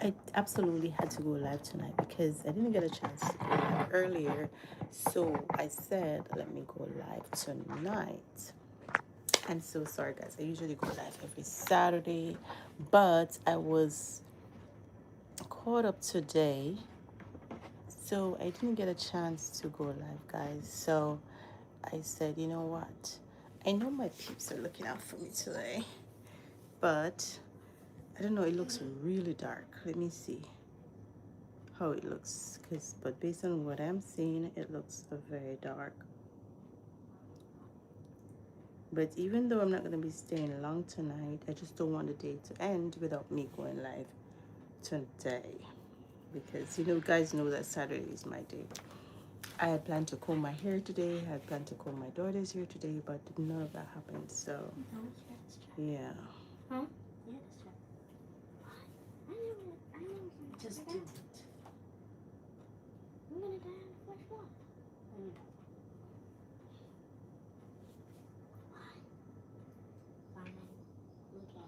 I absolutely had to go live tonight because I didn't get a chance to go live earlier. So I said, let me go live tonight. I'm so sorry, guys. I usually go live every Saturday, but I was caught up today. So I didn't get a chance to go live, guys. So I said, you know what? I know my peeps are looking out for me today, but I don't know. It looks really dark. Let me see how it looks, but based on what I'm seeing, it looks very dark. But even though I'm not going to be staying long tonight, I just don't want the day to end without me going live today, because you guys know that Saturday is my day. I had planned to comb my hair today. I had planned to comb my daughter's hair today, but none of that happened. So yeah. Huh? Yeah, that's right. I know. Just do it. I'm gonna die on the first one. Fine. Look at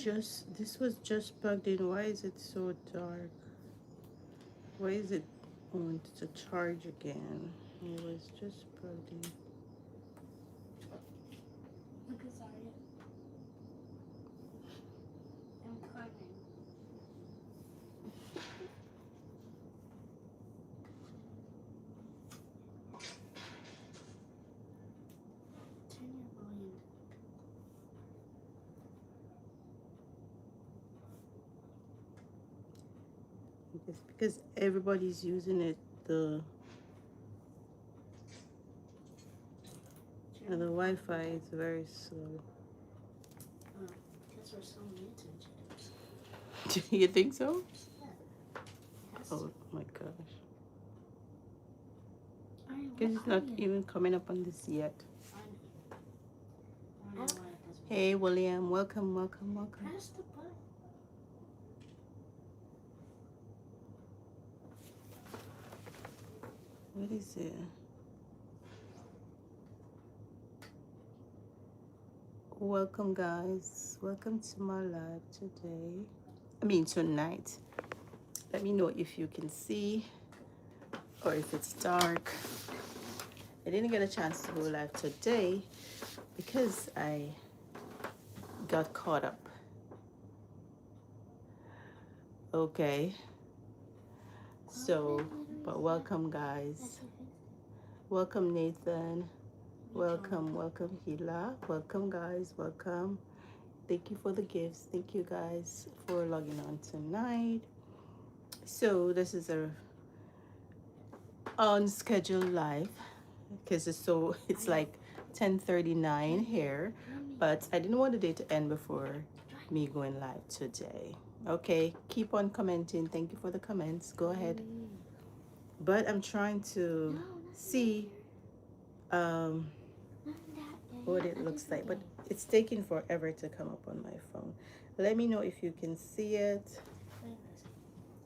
me. This was just plugged in. Why is it so dark? Why is it on to charge again? It was just plugged in. Look at Zarya. I'm coming. Turn your volume. Because everybody's using it. The Wi-Fi is very slow. Because we're so near to each other. You think so? Yeah. Oh my gosh. Alright, Because it's not even coming up on this yet. I don't know why it doesn't. Hey William, welcome, welcome, welcome. Press the button. What is it? Welcome, guys. Welcome to my live today. I mean, tonight. Let me know if you can see or if it's dark. I didn't get a chance to go live today because I got caught up. Okay. So, but welcome, guys. Welcome, Nathan. Welcome, welcome, Hila. Welcome, guys. Welcome. Thank you for the gifts. Thank you, guys, for logging on tonight. So this is a unscheduled live because it's like 10:39 here, but I didn't want the day to end before me going live today. Okay, keep on commenting. Thank you for the comments. Go ahead. But I'm trying to see what it looks like, but it's taking forever to come up on my phone. Let me know if you can see it.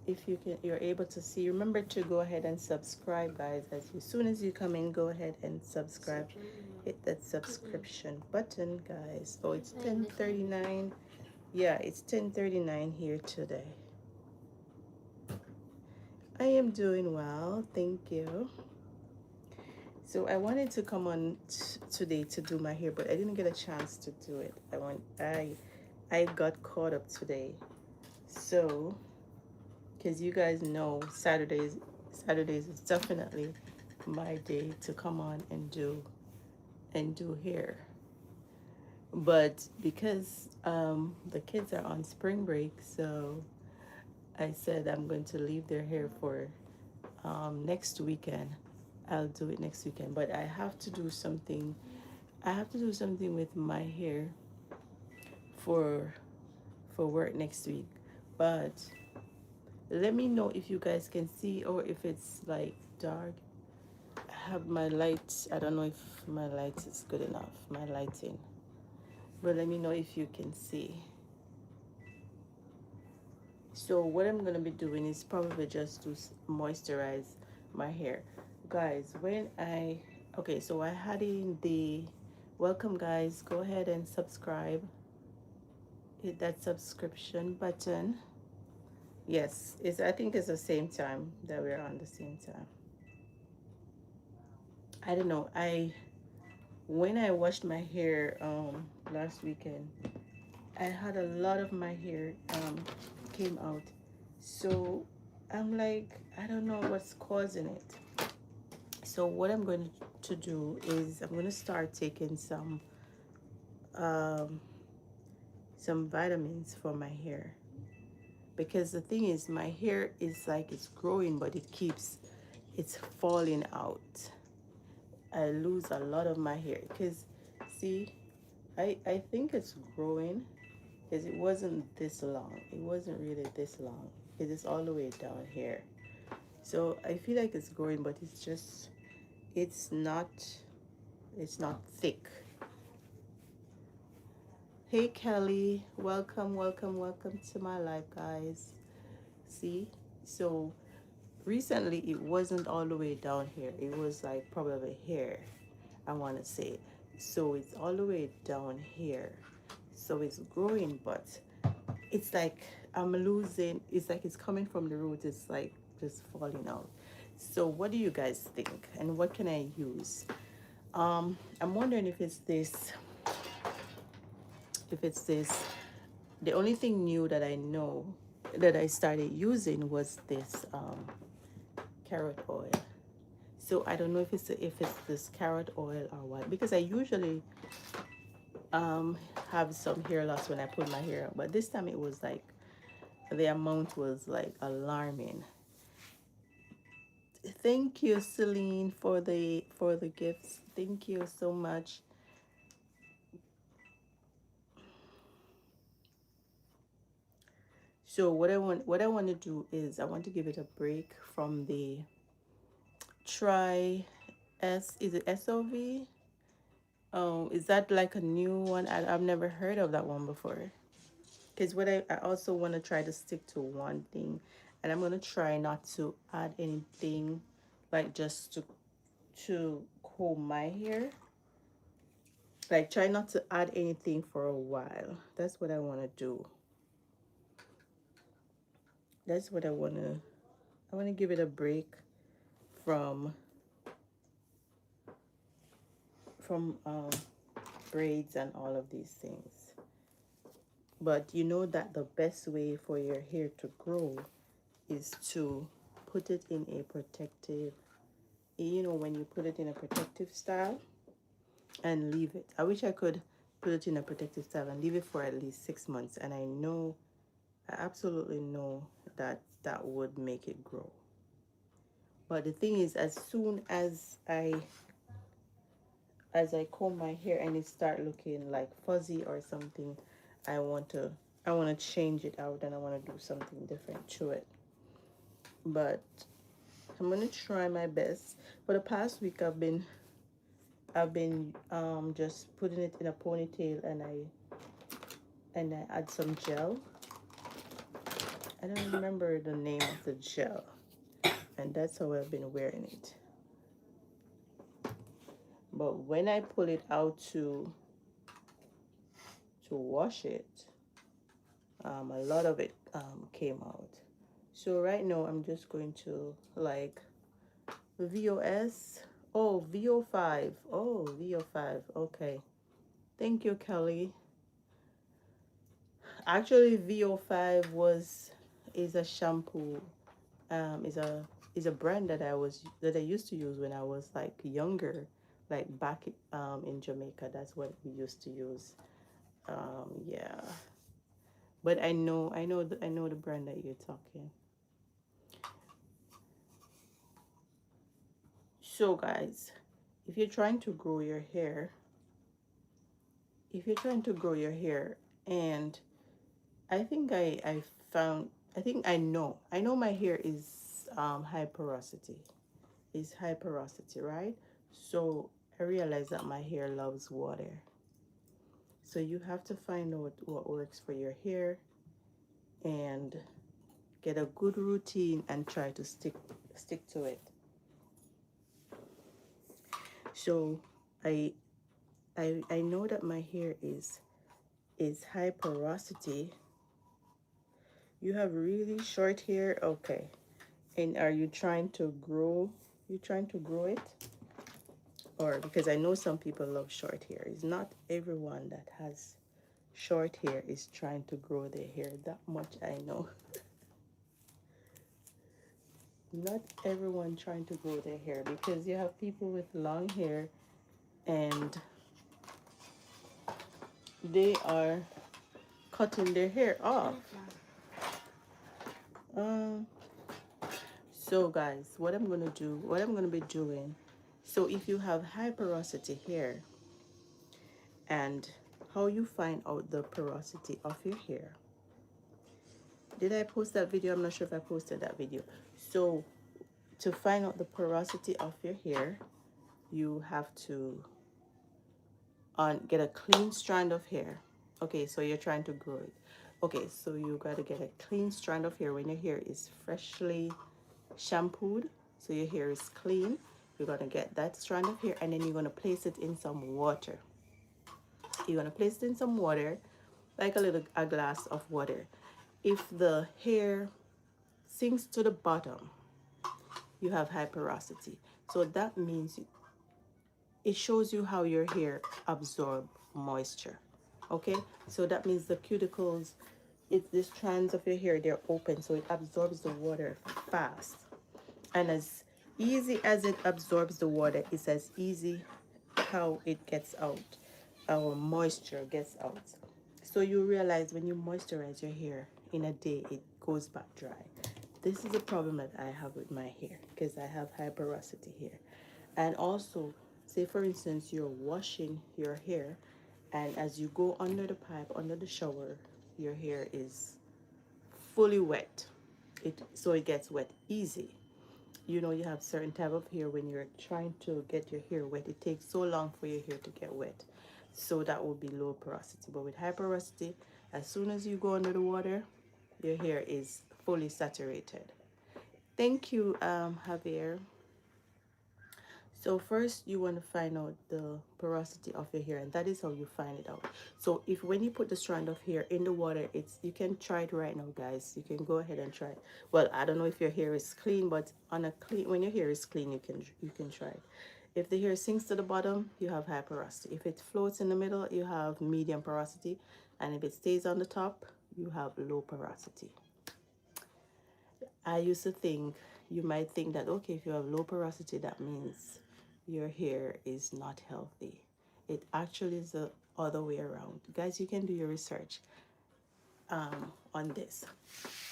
If you're able to see, remember to go ahead and subscribe, guys. As soon as you come in, go ahead and subscribe. Hit that subscription button, guys. Oh, it's 10:39. Yeah, it's 10:39 here today. I am doing well, thank you. So I wanted to come on today to do my hair, but I didn't get a chance to do it. I got caught up today. So, because you guys know Saturdays is definitely my day to come on and do hair. But because the kids are on spring break, so I said I'm going to leave their hair for next weekend. I'll do it next weekend, but I have to do something. I have to do something with my hair for work next week. But let me know if you guys can see or if it's like dark. I have my lights. I don't know if my lights is good enough. My lighting. But let me know if you can see. So what I'm gonna be doing is probably just to moisturize my hair. Guys, when I, okay, so I had in the, welcome guys, go ahead and subscribe. Hit that subscription button. Yes, it's, I think it's the same time that we're on the same time. I don't know. When I washed my hair last weekend, I had a lot of my hair came out. So I'm like, I don't know what's causing it. So what I'm going to do is I'm going to start taking um, some vitamins for my hair, because the thing is my hair is like it's growing but it's falling out. I lose a lot of my hair because see, I think it's growing because it wasn't this long. It wasn't really this long because it's all the way down here. So I feel like it's growing, but it's just it's not it's not thick. Hey Kelly, welcome, welcome, welcome to my life, guys. See, so recently it wasn't all the way down here. It was like probably here, I want to say. So it's all the way down here. So it's growing, but it's like I'm losing. It's like it's coming from the root. It's like just falling out. So what do you guys think? And what can I use? I'm wondering if it's this. If it's this. The only thing new that I know that I started using was this carrot oil. So I don't know if it's this carrot oil or what, because I usually have some hair loss when I put my hair up, but this time it was like the amount was like alarming. Thank you, Celine, for the gifts. Thank you so much. So what I want to do is I want to give it a break from the try S, is it SOV? Oh, is that like a new one? I've never heard of that one before. Because what I also want to try to stick to one thing, and I'm gonna try not to add anything, like just to comb my hair. Like try not to add anything for a while. That's what I want to do. That's what I want to give it a break from from braids and all of these things. But you know that the best way for your hair to grow is to put it in a protective, you know, when you put it in a protective style and leave it. I wish I could put it in a protective style and leave it for at least 6 months. And I know, I absolutely know that that would make it grow. But the thing is, as soon as I comb my hair and it start looking like fuzzy or something, I want to I want to change it out and I want to do something different to it. But I'm gonna try my best. For the past week, I've been just putting it in a ponytail and I add some gel. I don't remember the name of the gel, and that's how I've been wearing it. But when I pull it out to wash it, a lot of it came out. So right now I'm just going to like VOS. Oh, VO5. Oh, VO5. Okay. Thank you, Kelly. Actually, VO5 is a shampoo. Is a brand that I used to use when I was like younger, like back in Jamaica. That's what we used to use. Yeah. But I know the brand that you're talking. So guys, if you're trying to grow your hair, if you're trying to grow your hair, and I think I found, I know my hair is high porosity. Is high porosity, right? So I realize that my hair loves water. So you have to find out what works for your hair and get a good routine and try to stick to it. So I I know that my hair is high porosity. You have really short hair, okay. And are you trying to grow? You trying to grow it? Or because I know some people love short hair. It's not everyone that has short hair is trying to grow their hair. That much I know. Not everyone trying to grow their hair because you have people with long hair and they are cutting their hair off. Um, so guys, what I'm gonna be doing, so if you have high porosity hair and how you find out the porosity of your hair. Did I post that video? I'm not sure if I posted that video. So to find out the porosity of your hair, you have to get a clean strand of hair. Okay, so you're trying to grow it. Okay, so you got to get a clean strand of hair when your hair is freshly shampooed, so your hair is clean. You're going to get that strand of hair and then you're going to place it in some water. You're going to place it in some water, like a glass of water. If the hair sinks to the bottom, you have high porosity. So that means it shows you how your hair absorb moisture. Okay, so that means the cuticles, it's the strands of your hair, they're open, so it absorbs the water fast. And as easy as it absorbs the water, it's as easy how it gets out. Our moisture gets out. So you realize when you moisturize your hair in a day, it goes back dry. This is a problem that I have with my hair because I have high porosity hair. And also, say for instance, you're washing your hair, and as you go under the pipe, under the shower, your hair is fully wet. So it gets wet easy. You know, you have certain type of hair when you're trying to get your hair wet, it takes so long for your hair to get wet. So that would be low porosity. But with high porosity, as soon as you go under the water, your hair is fully saturated. Thank you, Javier. So first you want to find out the porosity of your hair, and that is how you find it out. So if when you put the strand of hair in the water, it's you can try it right now, guys. You can go ahead and try it. Well, I don't know if your hair is clean, but on a clean when your hair is clean, you can try it. If the hair sinks to the bottom, you have high porosity. If it floats in the middle, you have medium porosity, and if it stays on the top, you have low porosity. I used to think you might think that okay, if you have low porosity, that means your hair is not healthy. It actually is the other way around. Guys, you can do your research on this.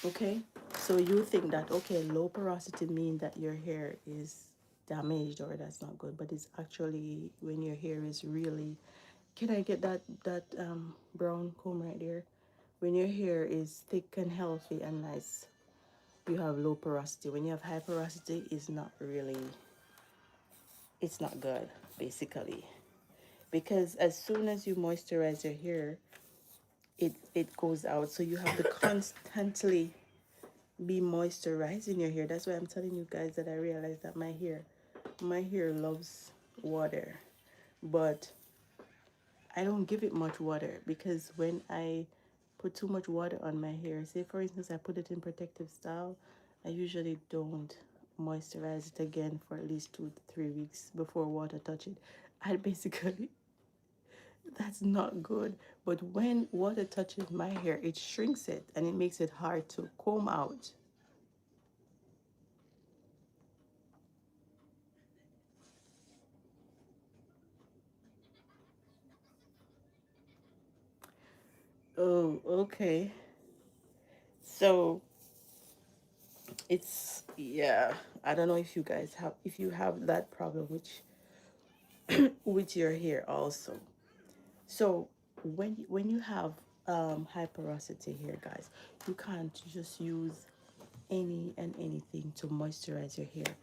Okay, so you think that okay, low porosity means that your hair is damaged or that's not good, but it's actually when your hair is really. Can I get that brown comb right there? When your hair is thick and healthy and nice, you have low porosity. When you have high porosity, it's not good, basically. Because as soon as you moisturize your hair, it goes out. So you have to constantly be moisturizing your hair. That's why I'm telling you guys that I realized that my hair loves water. But I don't give it much water because when I put too much water on my hair, say for instance I put it in protective style, I usually don't moisturize it again for at least 2 to 3 weeks before water touch it. I basically that's not good. But when water touches my hair, it shrinks it and it makes it hard to comb out. Oh, okay. So it's yeah. I don't know if you guys have if you have that problem with your hair also. So when you have high porosity hair, guys, you can't just use any and anything to moisturize your hair.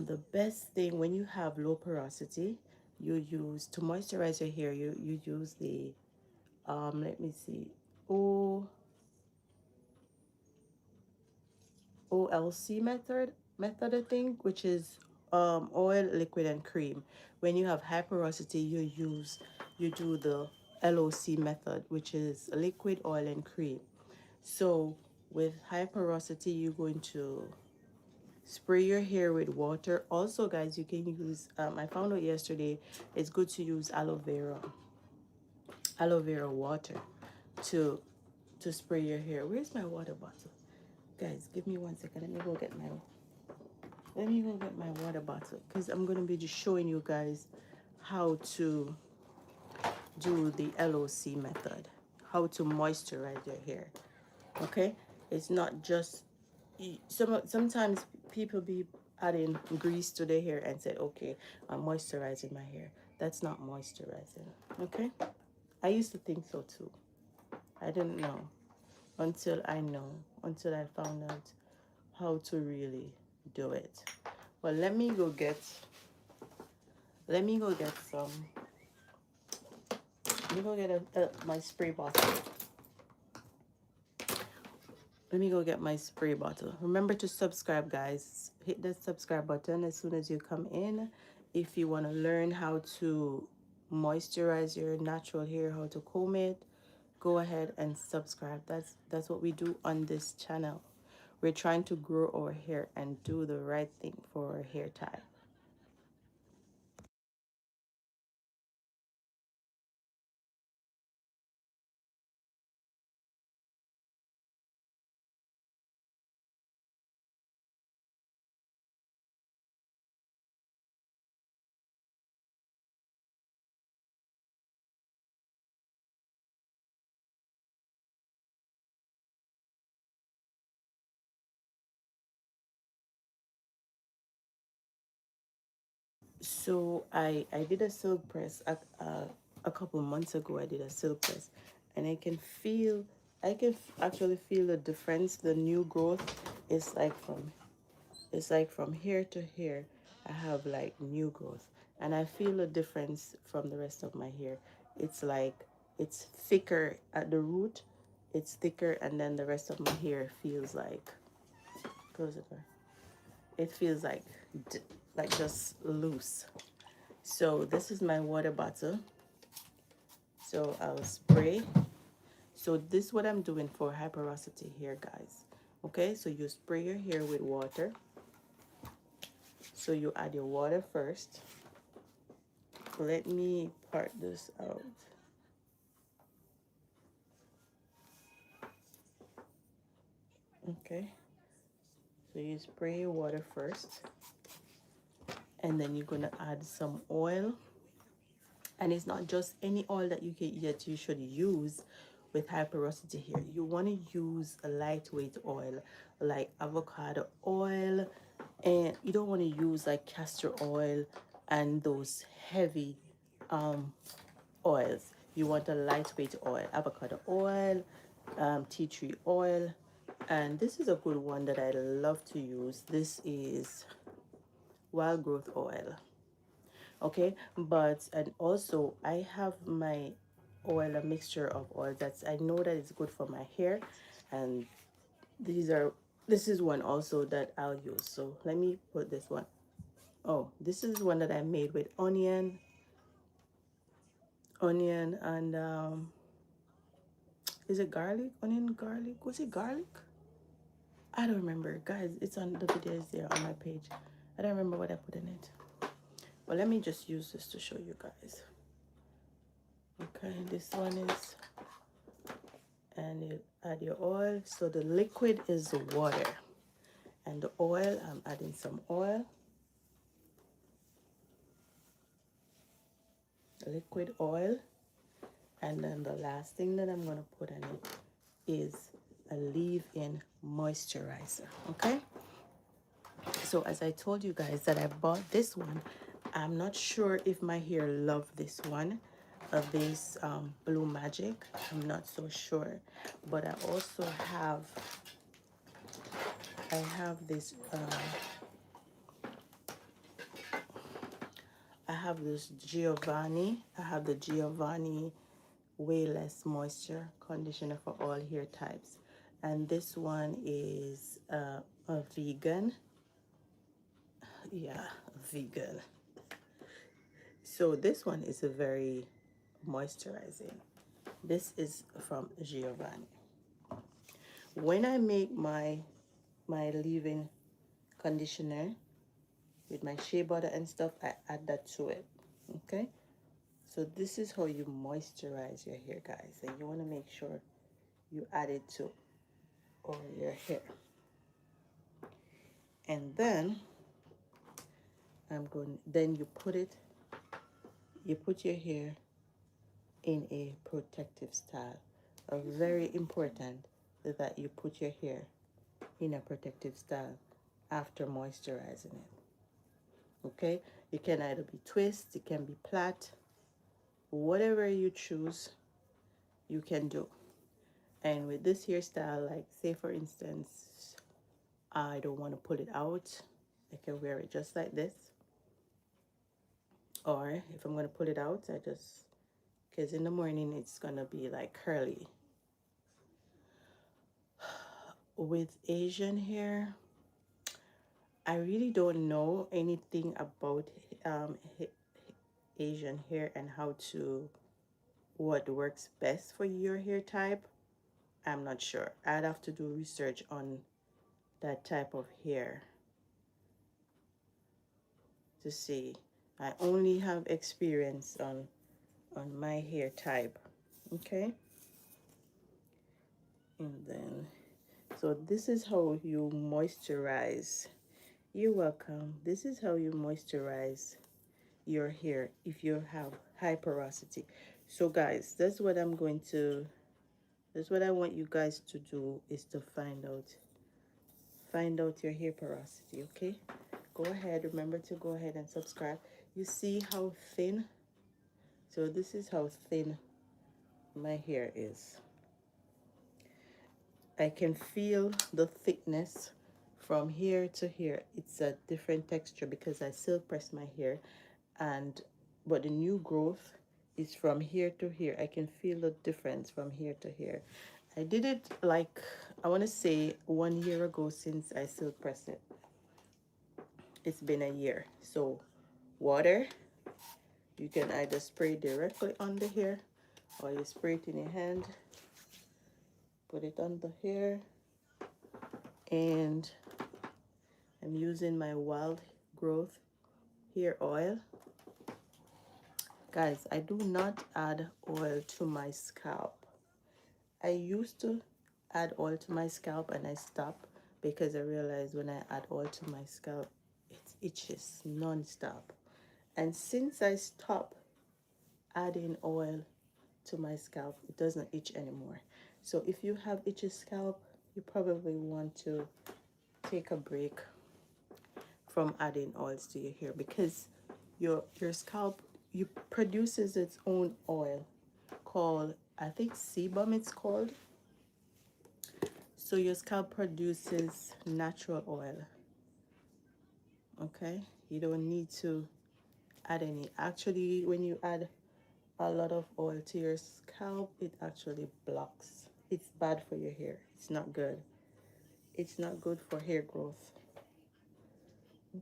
The best thing when you have low porosity, you use to moisturize your hair. You use the let me see, O OLC method I think, which is oil, liquid, and cream. When you have high porosity, you do the LOC method, which is liquid, oil, and cream. So with high porosity, you're going to spray your hair with water. Also, guys, you can use, I found out yesterday, it's good to use aloe vera water to spray your hair. Where's my water bottle? Guys, give me 1 second. Let me go get my water bottle, because I'm going to be just showing you guys how to do the LOC method, how to moisturize your hair. Okay, it's not just sometimes people be adding grease to their hair and said, okay, I'm moisturizing my hair. That's not moisturizing. Okay, I used to think so too. I didn't know until I found out how to really do it. Well, let me go get some. Let me go get my spray bottle. Let me go get my spray bottle. Remember to subscribe, guys. Hit the subscribe button as soon as you come in. If you want to learn how to moisturize your natural hair, how to comb it, go ahead and subscribe. That's what we do on this channel. We're trying to grow our hair and do the right thing for our hair type. So I did a silk press a couple months ago. I did a silk press, and I can actually feel the difference. The new growth is like from here to here. I have like new growth, and I feel a difference from the rest of my hair. It's like it's thicker at the root. It's thicker, and then the rest of my hair feels like, close it door. It feels like just loose. So this is my water bottle. So I'll spray. So this is what I'm doing for high porosity hair, guys. Okay, so you spray your hair with water. So you add your water first. Let me part this out. Okay, so you spray your water first, and then you're gonna add some oil. And it's not just any oil that you should use with high porosity hair. You want to use a lightweight oil like avocado oil, and you don't want to use like castor oil and those heavy oils. You want a lightweight oil, avocado oil, tea tree oil, and this is a good one that I love to use. This is wild growth oil. Okay, but and also I have my oil, a mixture of oil that's I know that it's good for my hair, and this is one also that I'll use. So let me put this one. Oh, this is one that I made with onion and is it garlic? Onion, garlic? Was it garlic? I don't remember, guys. It's on the videos there on my page. I don't remember what I put in it. But let me just use this to show you guys. Okay, this one is, and you add your oil. So the liquid is the water, and the oil, I'm adding some oil, liquid oil, and then the last thing that I'm going to put in it is a leave-in moisturizer. Okay, so as I told you guys that I bought this one, I'm not sure if my hair love this one, this Blue Magic. I'm not so sure, but I also have this I have this Giovanni. I have the Giovanni Way Less Moisture Conditioner for all hair types. And this one is a vegan. Yeah, vegan. So this one is a very moisturizing. This is from Giovanni. When I make my leave-in conditioner with my shea butter and stuff, I add that to it. Okay, so this is how you moisturize your hair, guys, and you want to make sure you add it to all your hair. And then then you put your hair in a protective style. Very important that you put your hair in a protective style after moisturizing it. Okay, it can either be twist, it can be plait, whatever you choose, you can do. And with this hairstyle, like say for instance, I don't want to pull it out, I can wear it just like this. Or if I'm going to pull it out, I just, because in the morning it's going to be like curly. With Asian hair, I really don't know anything about Asian hair and how to, what works best for your hair type. I'm not sure. I'd have to do research on that type of hair to see. I only have experience on my hair type. Okay, and then so this is how you moisturize. You're welcome. This is how you moisturize your hair if you have high porosity. So guys, that's what I want you guys to do, is to find out your hair porosity. Okay, go ahead, remember to go ahead and subscribe. You see how thin, so this is how thin my hair is. I can feel the thickness from here to here. It's a different texture because I silk press my hair, and but the new growth is from here to here. I can feel the difference from here to here. I did it like, I want to say 1 year ago since I silk pressed it. It's been a year. So water, you can either spray directly on the hair or you spray it in your hand, put it on the hair, and I'm using my wild growth hair oil. Guys, I do not add oil to my scalp. I used to add oil to my scalp and I stopped because I realized when I add oil to my scalp, it itches non-stop. And since I stopped adding oil to my scalp, it doesn't itch anymore. So if you have itchy scalp, you probably want to take a break from adding oils to your hair, because your scalp, you produces its own oil called, I think sebum it's called. So your scalp produces natural oil. Okay, you don't need to add any. Actually, when you add a lot of oil to your scalp, it actually blocks. It's bad for your hair. It's not good. It's not good for hair growth.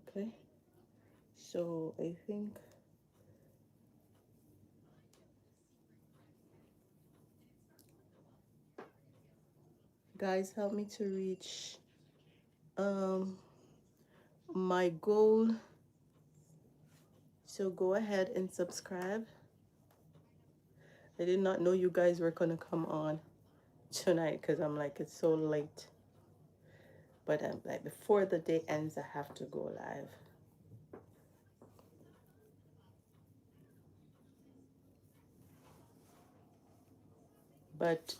Okay, so I think, guys, help me to reach um my goal. So go ahead and subscribe. I did not know you guys were gonna come on tonight because I'm like, it's so late. But I'm like, before the day ends, I have to go live. But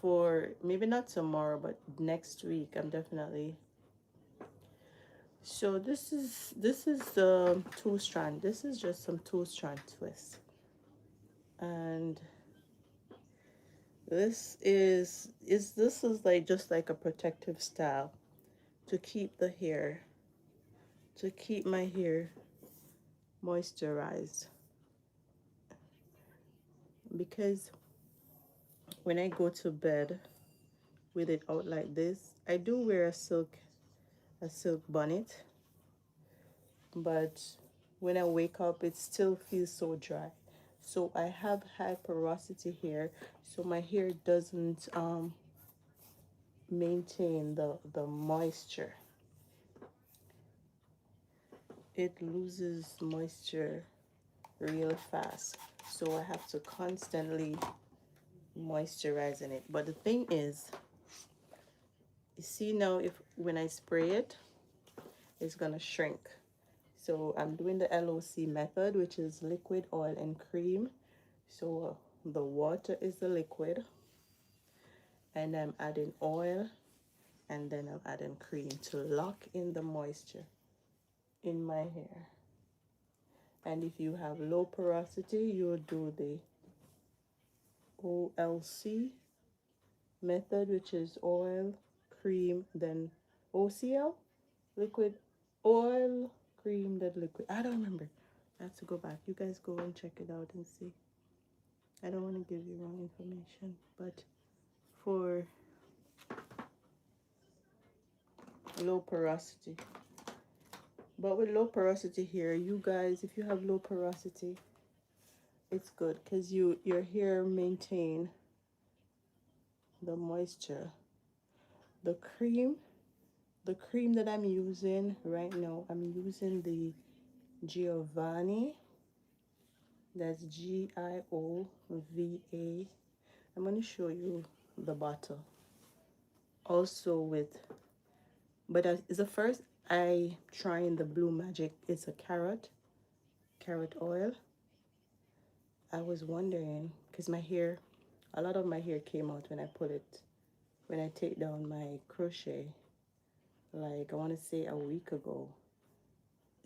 for maybe not tomorrow, but next week, I'm definitely. So this is two strand. This is just some two strand twist, and this is like just like a protective style to keep the hair, to keep my hair moisturized, because when I go to bed with it out like this, I do wear a silk bonnet, but when I wake up it still feels so dry. So I have high porosity here, so my hair doesn't maintain the moisture. It loses moisture real fast, so I have to constantly moisturizing it. But the thing is, you see now, if when I spray it, it's gonna shrink. So I'm doing the LOC method, which is liquid, oil, and cream. So the water is the liquid, and I'm adding oil, and then I'm adding cream to lock in the moisture in my hair. And if you have low porosity, you'll do the OLC method, which is oil, cream, then OCL, liquid, oil, cream, then liquid. I don't remember. I have to go back. You guys go and check it out and see. I don't want to give you wrong information, but for low porosity. But with low porosity here, you guys, if you have low porosity, it's good because your hair maintain the moisture. The cream, the cream that I'm using right now, I'm using the Giovanni. That's Giova. I'm going to show you the bottle. Also with, but it's the first I trying the Blue Magic. It's a carrot oil. I was wondering because my hair, a lot of my hair came out when I put it, when I take down my crochet, like I want to say a week ago.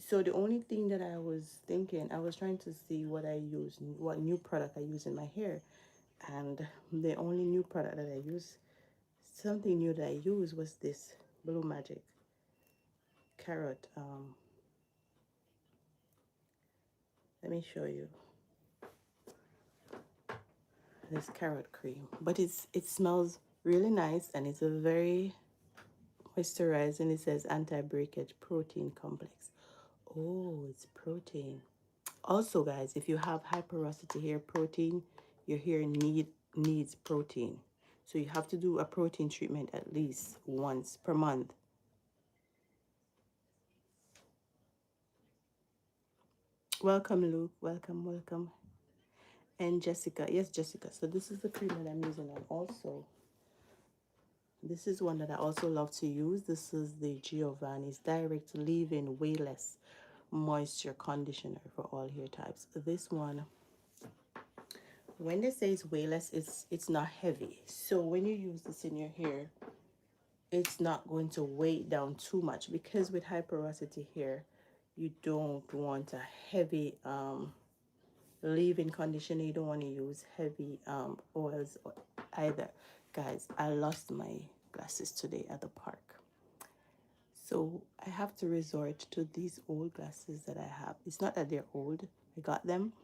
So the only thing that I was thinking, I was trying to see what I use, what new product I use in my hair, and the only new product that I use, something new that I use, was this Blue Magic carrot. Let me show you this carrot cream, but it smells really nice, and it's a very moisturizing. It says anti-breakage protein complex. Oh, it's protein. Also, guys, if you have high porosity hair, your hair needs protein. So you have to do a protein treatment at least once per month. Welcome, Luke. Welcome, welcome. And Jessica. Yes, Jessica. So this is the cream that I'm using on also. This is one that I also love to use. This is the Giovanni's Direct Leave-In Wayless Moisture Conditioner for all hair types. This one, when they say it's wayless, it's not heavy. So when you use this in your hair, it's not going to weigh down too much, because with high porosity hair, you don't want a heavy leave-in conditioner. You don't want to use heavy oils either. Guys, I lost my glasses today at the park, so I have to resort to these old glasses that I have. It's not that they're old, I got them,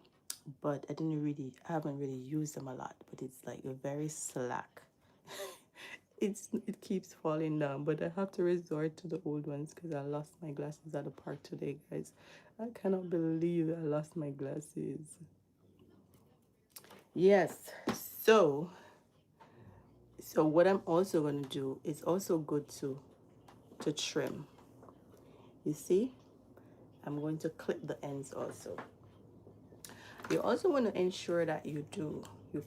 but I haven't really used them a lot, but it's like a very slack. It keeps falling down, but I have to resort to the old ones because I lost my glasses at the park today, guys. I cannot believe I lost my glasses. Yes, so what I'm also going to do is also good to trim. You see, I'm going to clip the ends also. You also want to ensure that you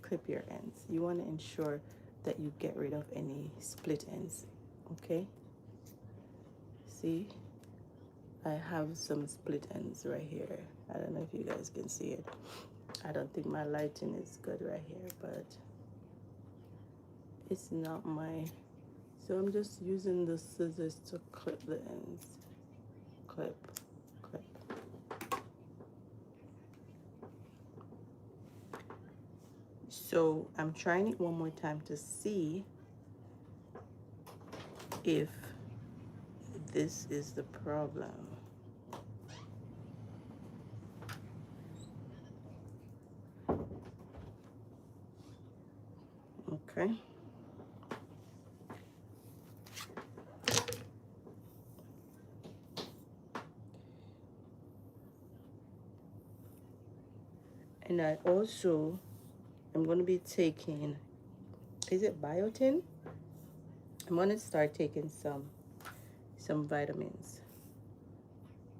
clip your ends. You want to ensure that you get rid of any split ends. Okay, see, I have some split ends right here. I don't know if you guys can see it. I don't think my lighting is good right here, but it's not my, so I'm just using the scissors to clip the ends. Clip, clip. So I'm trying it one more time to see if this is the problem. Okay. And I also am going to be taking, is it biotin? I'm going to start taking some vitamins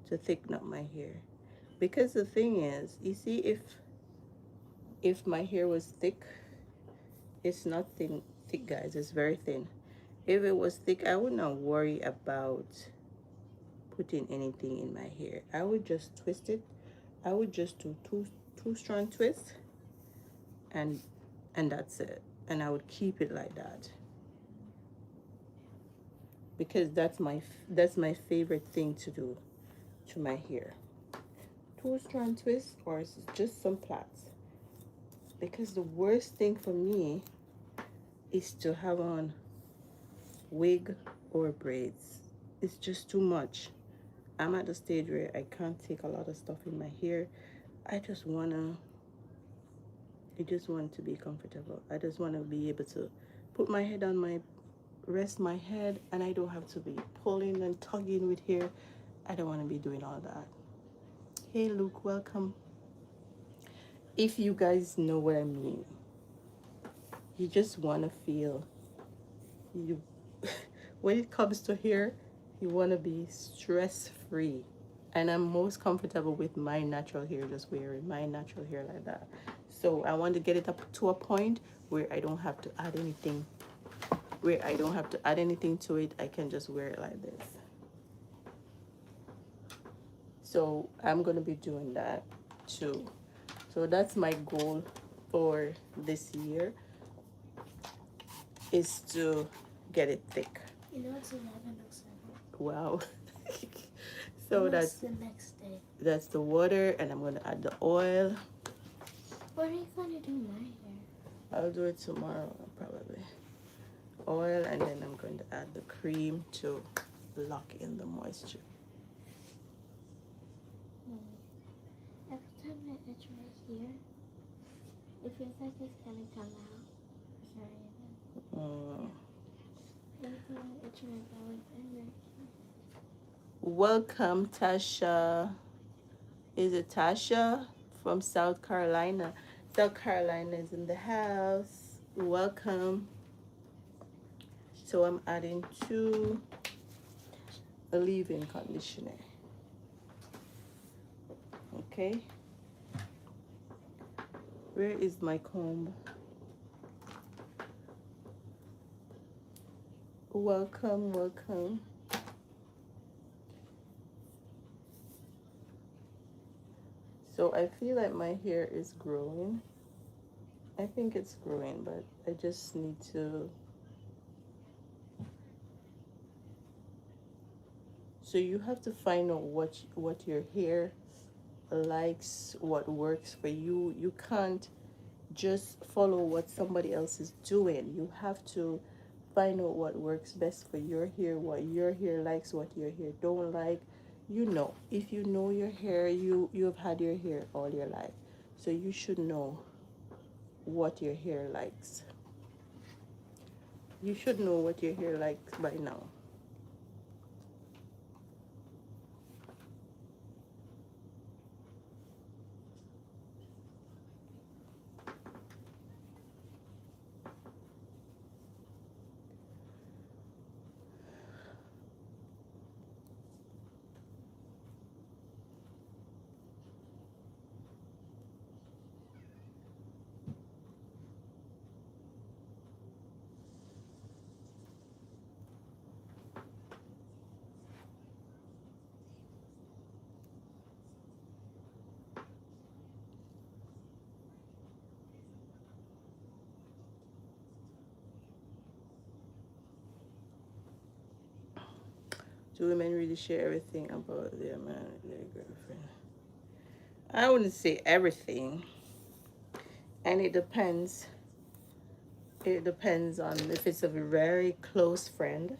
to thicken up my hair. Because the thing is, you see, if my hair was thick, it's not thin, thick guys, it's very thin. If it was thick, I would not worry about putting anything in my hair. I would just twist it. I would just do two strand twists, and that's it. And I would keep it like that, because that's my favorite thing to do to my hair. Two strand twists or just some plaits. Because the worst thing for me is to have on wig or braids. It's just too much. I'm at the stage where I can't take a lot of stuff in my hair. I just wanna to be comfortable. I just wanna be able to put my head on rest my head, and I don't have to be pulling and tugging with hair. I don't wanna be doing all that. Hey Luke, welcome. If you guys know what I mean, you just wanna feel you when it comes to hair, you wanna be stress free. And I'm most comfortable with my natural hair, just wearing my natural hair like that. So I want to get it up to a point where I don't have to add anything, to it. I can just wear it like this. So I'm going to be doing that too. So that's my goal for this year, is to get it thick. You know it's 11:07. Wow. So that's the next day. That's the water, and I'm going to add the oil. What are you going to do my hair? I'll do it tomorrow, probably. Oil, and then I'm going to add the cream to lock in the moisture. Every time I itch right here, it feels like it's gonna come out. Sorry. Every time I itch my belly button. Welcome, Tasha. Is it Tasha from South Carolina? South Carolina is in the house. Welcome. So I'm adding 2 leave-in conditioner. Okay. Where is my comb? Welcome, welcome. So I feel like my hair is growing. I think it's growing, but I just need to. So you have to find out what your hair likes, what works for you. You can't just follow what somebody else is doing. You have to find out what works best for your hair, what your hair likes, what your hair don't like. If you know your hair, you've had your hair all your life, so you should know what your hair likes. You should know what your hair likes by now. Do women really share everything about their man, their girlfriend? I wouldn't say everything, and it depends. It depends on if it's a very close friend.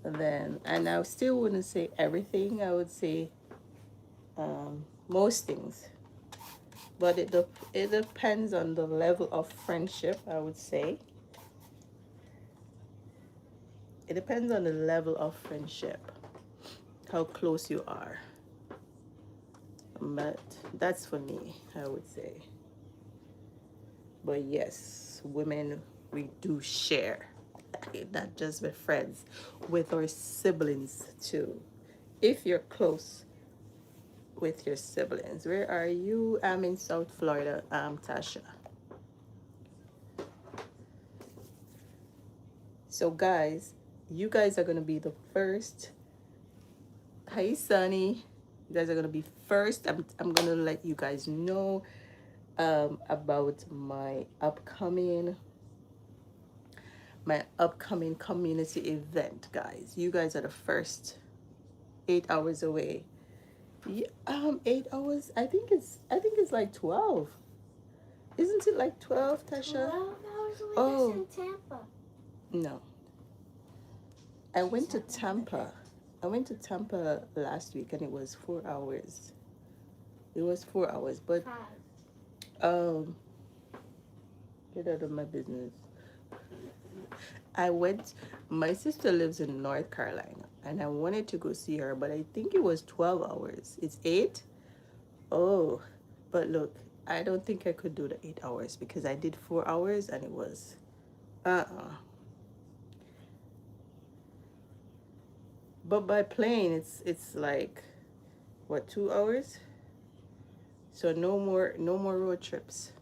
Then, and I still wouldn't say everything. I would say most things, but it depends on the level of friendship. I would say it depends on the level of friendship, how close you are. But that's for me, I would say. But yes, women, we do share, not just with friends, with our siblings too. If you're close with your siblings. Where are you? I'm in South Florida, Tasha. So guys, you guys are gonna be the first. Hi Sunny. You guys are gonna be first. I'm gonna let you guys know about my upcoming community event, guys. You guys are the first. 8 hours away. Yeah, 8 hours. I think it's like 12. Isn't it like 12, Tasha? 12 hours away. Oh. That's in Tampa. No. I went to Tampa. I went to Tampa last week and it was 4 hours. It was 4 hours, but 5. um get out of my business. I went my sister lives in North Carolina and I wanted to go see her, but I think it was 12 hours. It's 8? Oh, but look, I don't think I could do the 8 hours because I did 4 hours and it was But by plane it's like what, 2 hours? So no more road trips.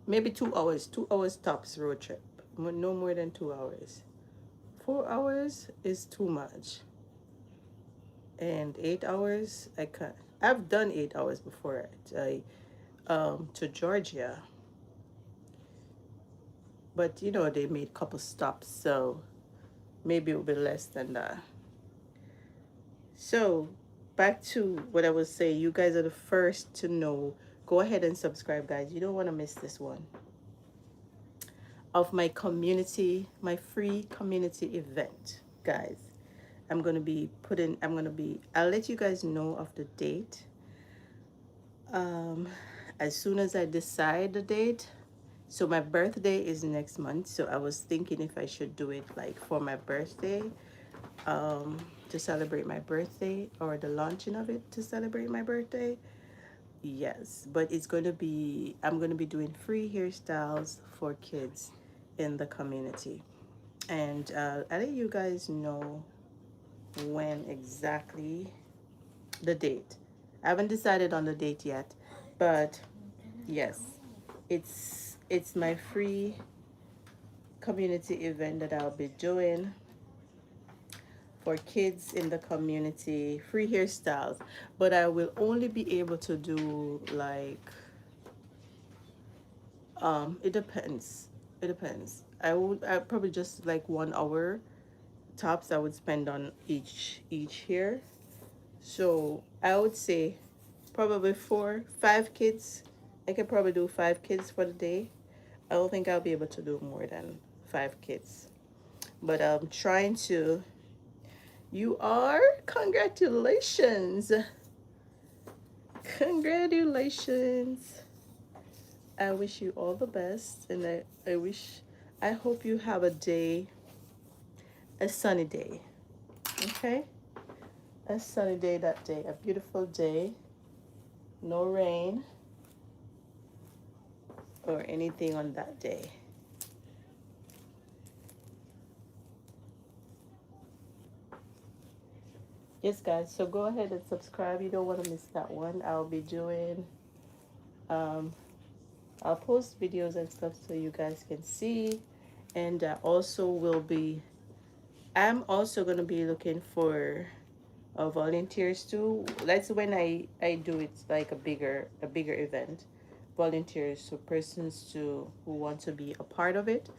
Maybe 2 hours. 2 hours tops road trip. No more than 2 hours. 4 hours is too much. And 8 hours I can't. I've done 8 hours before. To Georgia. But you know they made a couple stops, so maybe it'll be less than that. So back to what I was saying, you guys are the first to know. Go ahead and subscribe, guys. You don't want to miss this one of my community, my free community event, guys. I'll let you guys know of the date as soon as I decide the date. So my birthday is next month, so I was thinking if I should do it like for my birthday, to celebrate my birthday, or the launching of it to celebrate my birthday. Yes, but I'm going to be doing free hairstyles for kids in the community. And I'll let you guys know when exactly the date. I haven't decided on the date yet, but yes, it's my free community event that I'll be doing for kids in the community, free hairstyles. But I will only be able to do like it depends. It depends. I probably just like 1 hour tops I would spend on each hair. So I would say probably 5 kids. I could probably do 5 kids for the day. I don't think I'll be able to do more than 5 kids. But I'm trying to. You are? Congratulations. Congratulations. I wish you all the best, and I hope you have a sunny day. Okay? A sunny day that day, a beautiful day. No rain or anything on that day. Yes, guys, so go ahead and subscribe. You don't want to miss that one. I'll post videos and stuff so you guys can see. And I'm also going to be looking for volunteers too. That's when I do it like a bigger event. Volunteers, so persons who want to be a part of it,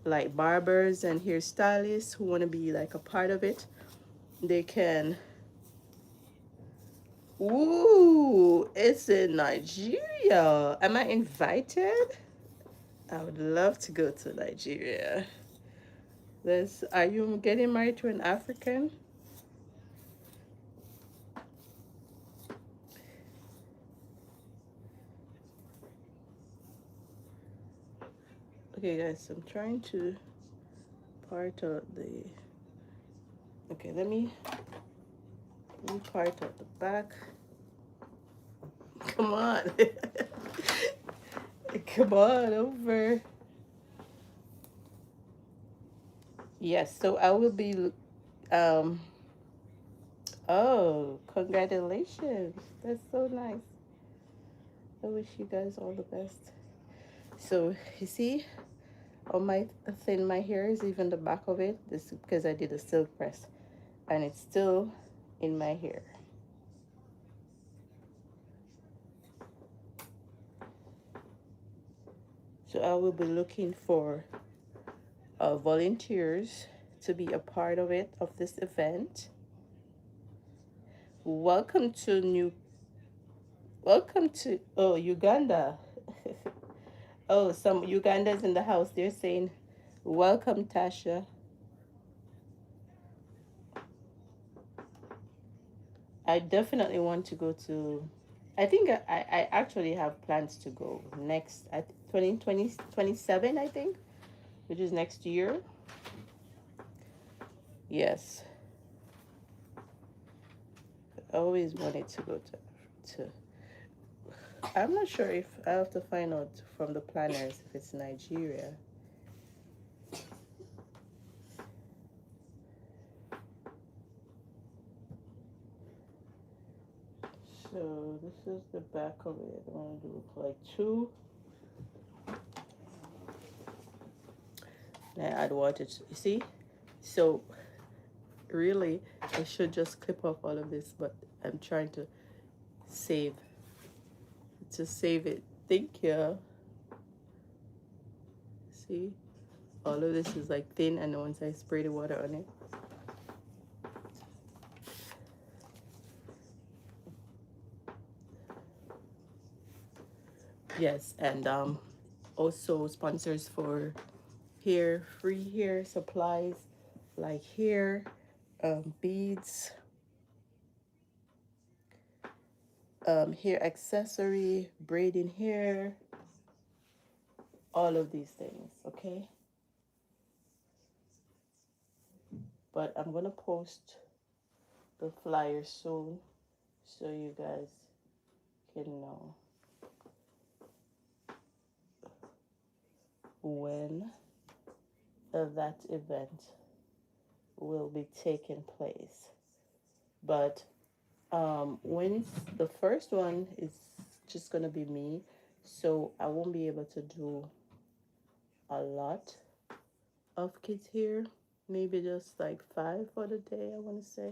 like barbers and hairstylists who want to be like a part of it. They can. Ooh, it's in Nigeria. Am I invited? I would love to go to Nigeria. Are you getting married to an African? Okay, guys, I'm trying to part out the. Okay, let me part out the back. Come on. Come on over. Yes, so I will be um oh, congratulations. That's so nice. I wish you guys all the best. So you see, on my thin my hair is even the back of it. This is because I did a silk press, and it's still in my hair. So I will be looking for volunteers to be a part of it, of this event. Welcome to welcome to, oh, Uganda. Oh, some Ugandans in the house. They're saying, welcome, Tasha. I definitely want to go to, I think I actually have plans to go next at 2027, I think, which is next year. Yes. I always wanted to go to I'm not sure if I have to find out from the planners if it's Nigeria. So this is the back of it. I want to do like two. Then add water. You see? So really, I should just clip off all of this, but I'm trying save to save it. Thank you. See? All of this is like thin, and once I spray the water on it. Yes, and also sponsors for hair, free hair supplies like hair, beads, hair accessory, braiding hair, all of these things, okay? But I'm gonna post the flyer soon so you guys can know when that event will be taking place. But when the first one is just gonna be me, so I won't be able to do a lot of kids here. Maybe just like 5 for the day, I want to say.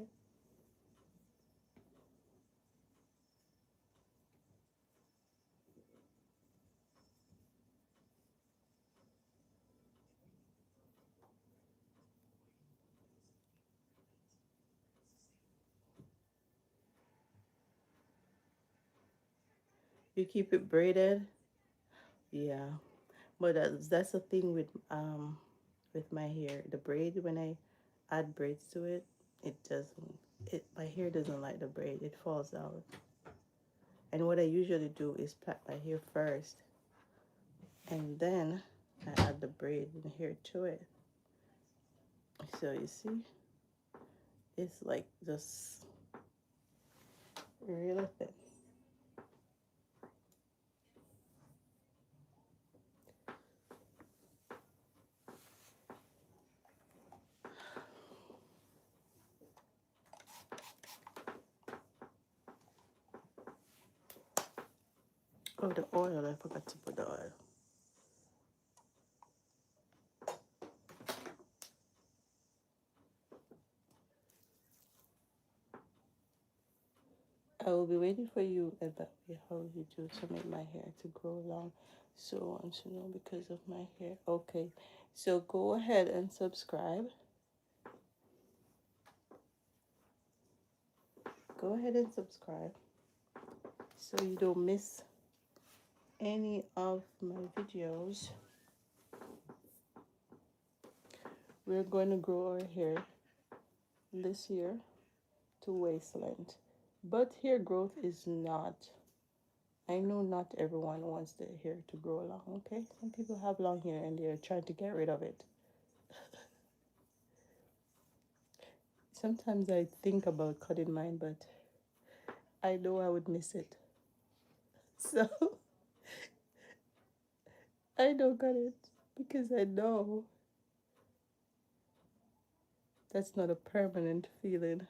You keep it braided, yeah. But that's the thing with my hair. The braid, when I add braids to it, it doesn't. It my hair doesn't like the braid. It falls out. And what I usually do is plait my hair first, and then I add the braid and hair to it. So you see, it's like just really thin. Oh, the oil! I forgot to put the oil. I will be waiting for you at that way. How you do to make my hair to grow long. So I want to know because of my hair. Okay, so go ahead and subscribe. Go ahead and subscribe so you don't miss any of my videos. We're going to grow our hair this year to waist length. But hair growth is not, I know not everyone wants their hair to grow long, okay? Some people have long hair and they're trying to get rid of it. Sometimes I think about cutting mine, but I know I would miss it. So I don't got it because I know that's not a permanent feeling.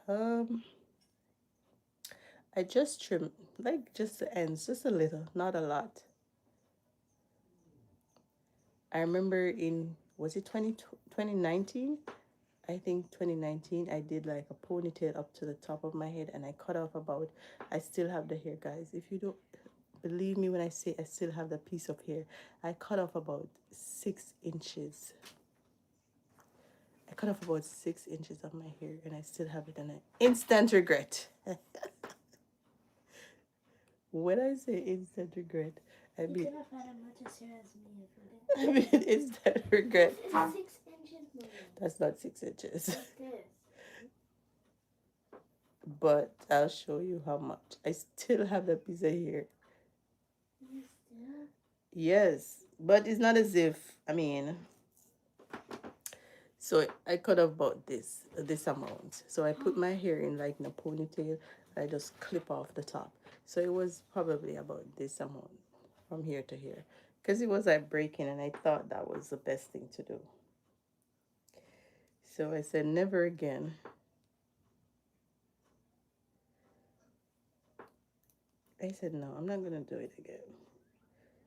Um, I just trim like just the ends, just a little, not a lot. I remember in was it 2019? I think 2019 I did like a ponytail up to the top of my head and I cut off about I still have the hair, guys. If you don't believe me when I say I still have the piece of hair, I cut off about 6 inches. I cut off about 6 inches of my hair and I still have it and I instant regret. When I say instant regret, I You mean could have had as much hair as me if you I mean instant regret. did. It's 6 inches, Maria. That's not 6 inches. Like this. But I'll show you how much. I still have that piece of hair. You still? Yes, but it's not as if I mean. So I cut off about this amount. So I put my hair in like in a ponytail. I just clip off the top. So it was probably about this amount from here to here, because it was like breaking, and I thought that was the best thing to do. So I said never again. I said no, I'm not gonna do it again.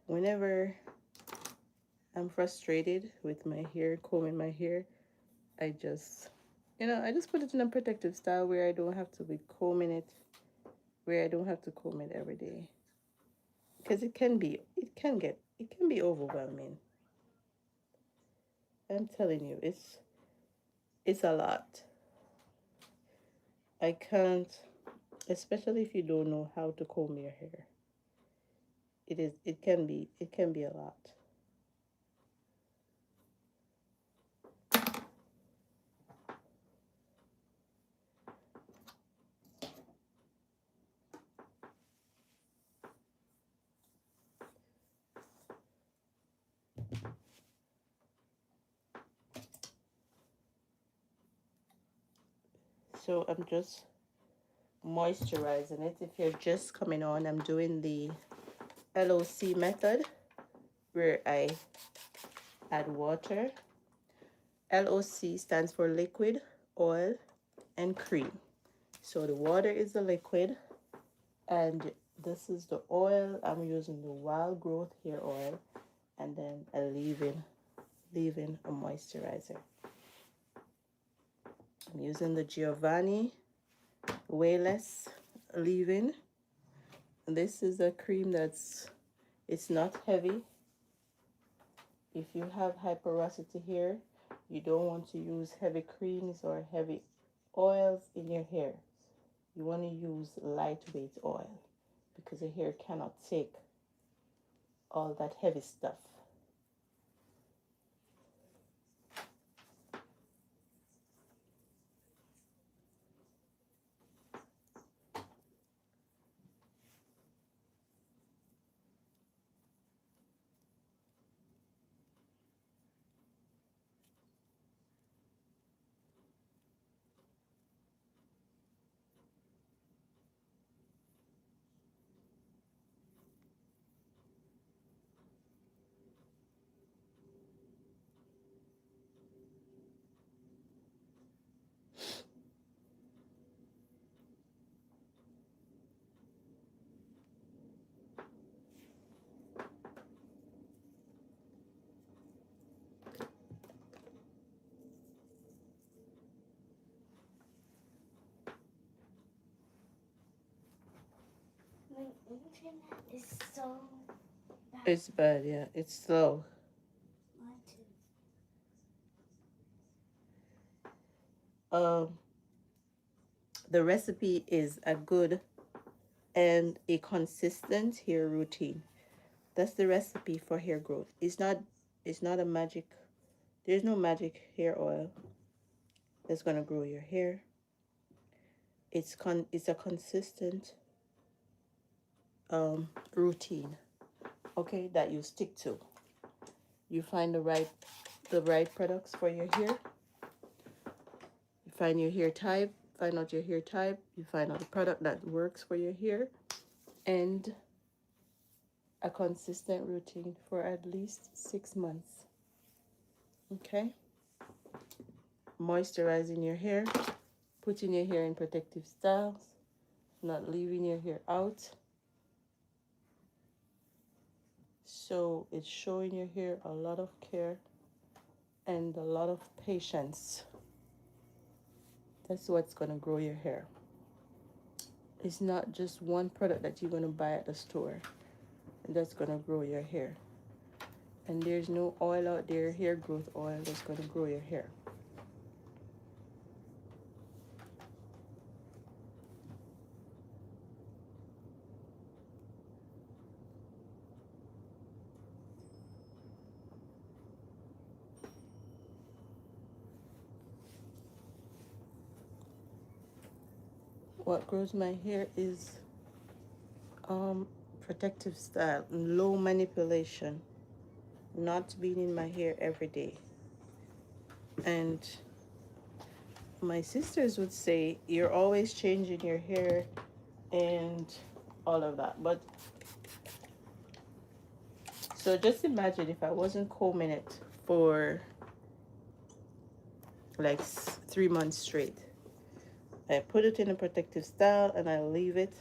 Whenever I'm frustrated with my hair, combing my hair, I just, I just put it in a protective style where I don't have to be combing it, where I don't have to comb it every day. Because it can be overwhelming. I'm telling you, it's a lot. I can't, especially if you don't know how to comb your hair. It can be a lot. So I'm just moisturizing it. If you're just coming on, I'm doing the LOC method where I add water. LOC stands for liquid, oil, and cream. So the water is the liquid, and this is the oil. I'm using the wild growth hair oil, and then a leave-in a moisturizer. I'm using the Giovanni Wayless leave-in. This is a cream it's not heavy. If you have high porosity hair, you don't want to use heavy creams or heavy oils in your hair. You want to use lightweight oil because your hair cannot take all that heavy stuff. My internet is so bad. It's bad, yeah. It's slow. Mine too. The recipe is a good and a consistent hair routine. That's the recipe for hair growth. It's not a magic. There's no magic hair oil that's gonna grow your hair. It's a consistent routine, okay, that you stick to. You find the right products for your hair. You find your hair type, find out your hair type, you find out the product that works for your hair, and a consistent routine for at least 6 months. Okay? Moisturizing your hair, putting your hair in protective styles, not leaving your hair out. So it's showing your hair a lot of care and a lot of patience. That's what's going to grow your hair. It's not just one product that you're going to buy at the store that's going to grow your hair. And there's no oil out there, hair growth oil, that's going to grow your hair. What grows my hair is protective style, low manipulation, not being in my hair every day. And my sisters would say you're always changing your hair and all of that. But so just imagine if I wasn't combing it for like 3 months straight. I put it in a protective style and I leave it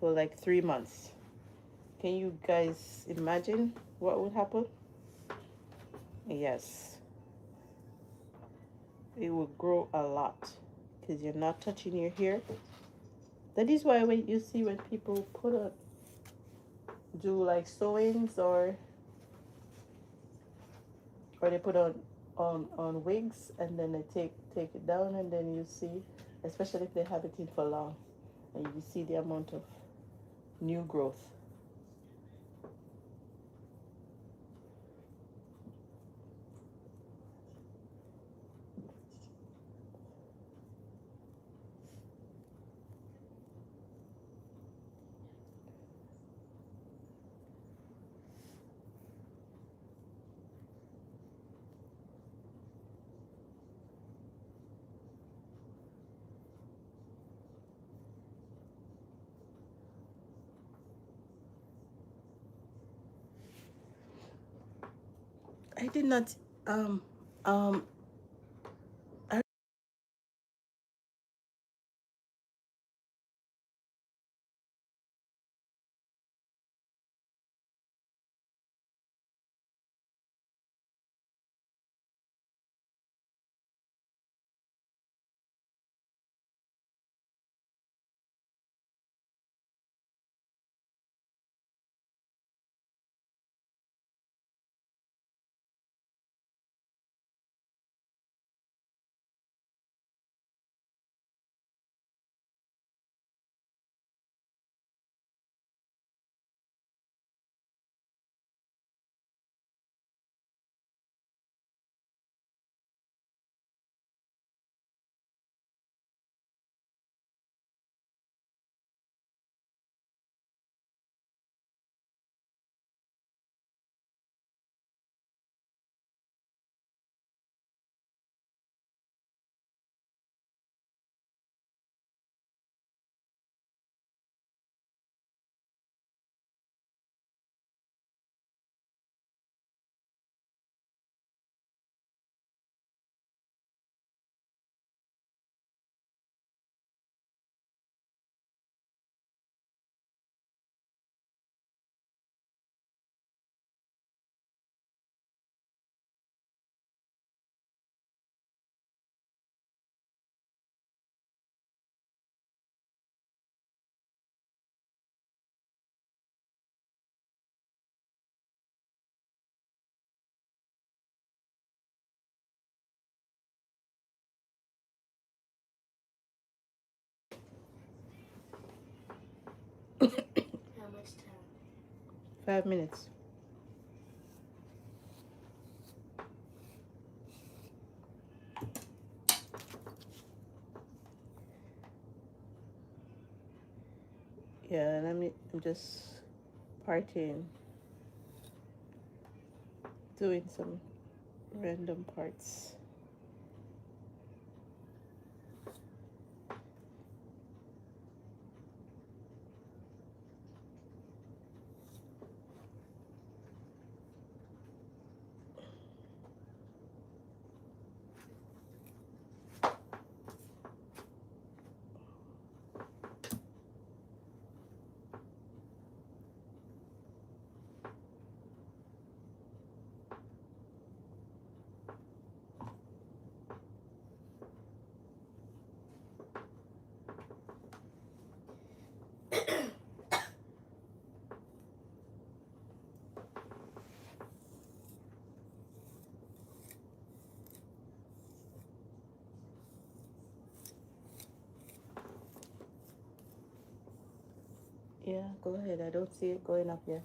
for like 3 months. Can you guys imagine what would happen? Yes, it will grow a lot because you're not touching your hair. That is why when you see when people do like sewings or they put on wigs and then they take it down and then you see, especially if they have it in for long, and you see the amount of new growth. I did not um I How much time? 5 minutes. Yeah, and I'm just partying, doing some random parts. Yeah, go ahead. I don't see it going up yet.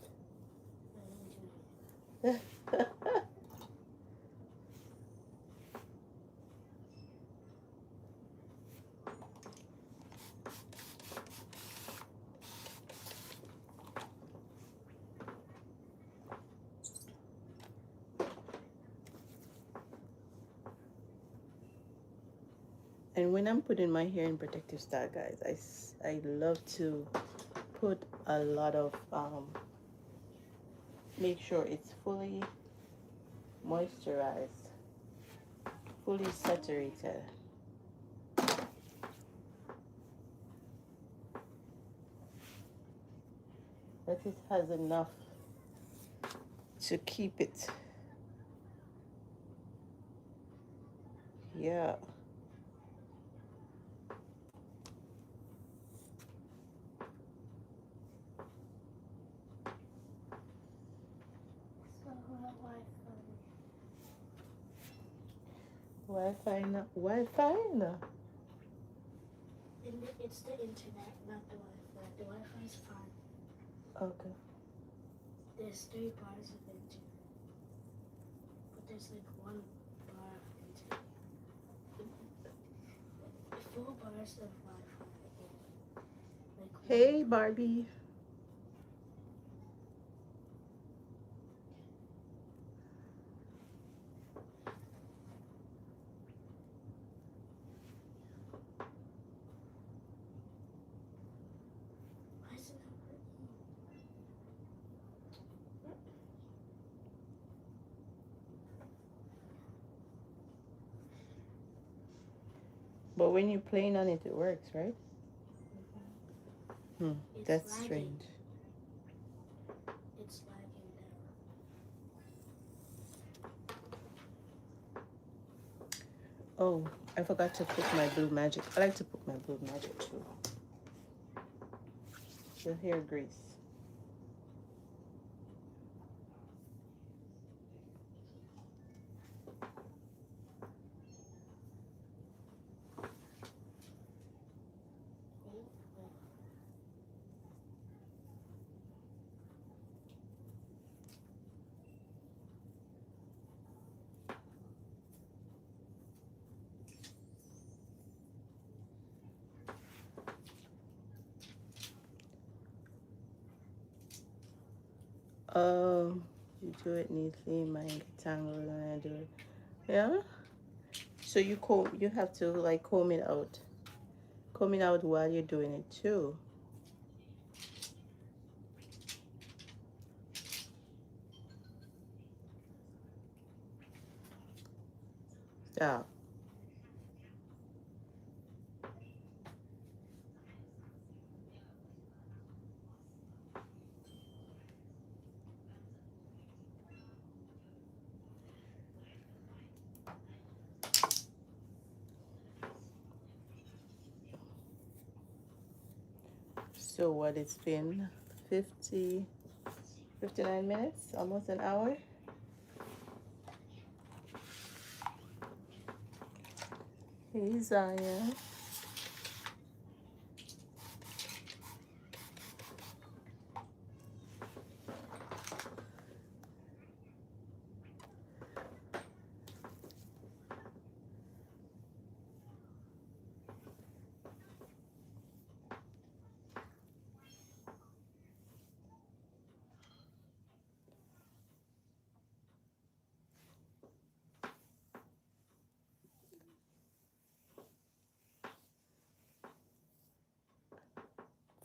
And when I'm putting my hair in protective style, guys, I love to put a lot of make sure it's fully moisturized, fully saturated. That it has enough to keep it. Yeah. So Wi-Fi, Wi-Fi. it's the internet, not the Wi-Fi. The Wi-Fi is fine. Okay. There's 3 bars of internet, but there's like 1 bar of internet. 4 bars of Wi-Fi. Like Hey, Barbie. Why is it not working? But when you're playing on it, it works, right? It's That's lagging. strange. It's lagging now. Oh, I forgot to put my blue magic. I like to put my blue magic too. The hair grease. You do it neatly, mine get tangled when I do it. Yeah. So you have to like comb it out. Comb it out while you're doing it too. Yeah. So what it's been 59 minutes, almost an hour. Hey Zaya.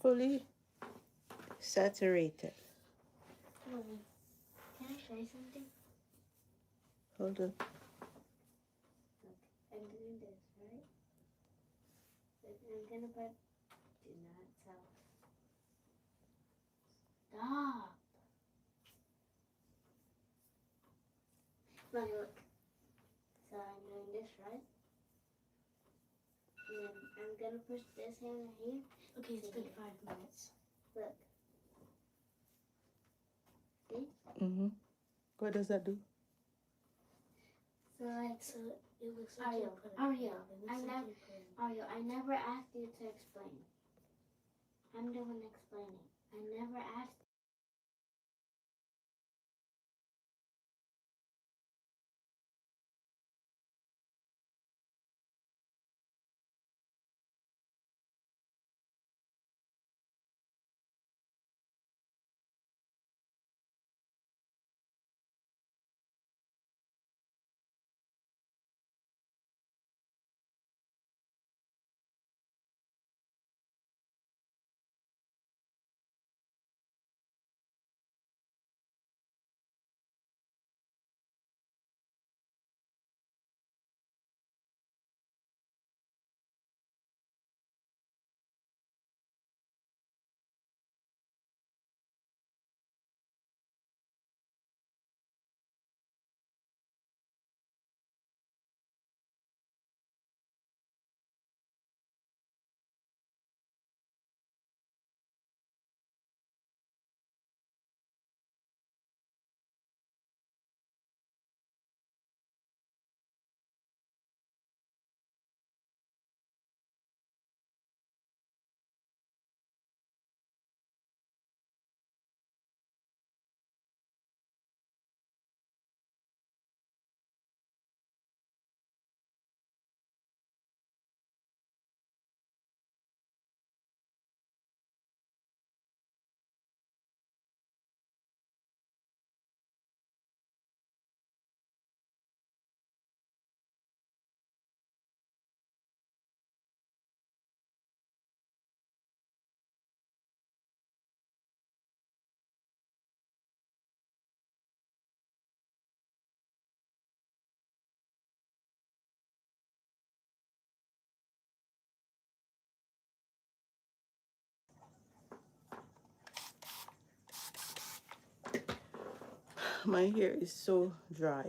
Fully saturated. Mommy, can I show you something? Hold on. Look, I'm doing this, right? Look, I'm gonna put, do not tell. Stop. Mommy, look. So I'm doing this, right? And then I'm gonna push this hand right here. Okay, it's been 5 minutes. Look. See? What does that do? So it looks like Ariel, I never asked you to explain. I'm the one explaining. I never asked. My hair is so dry.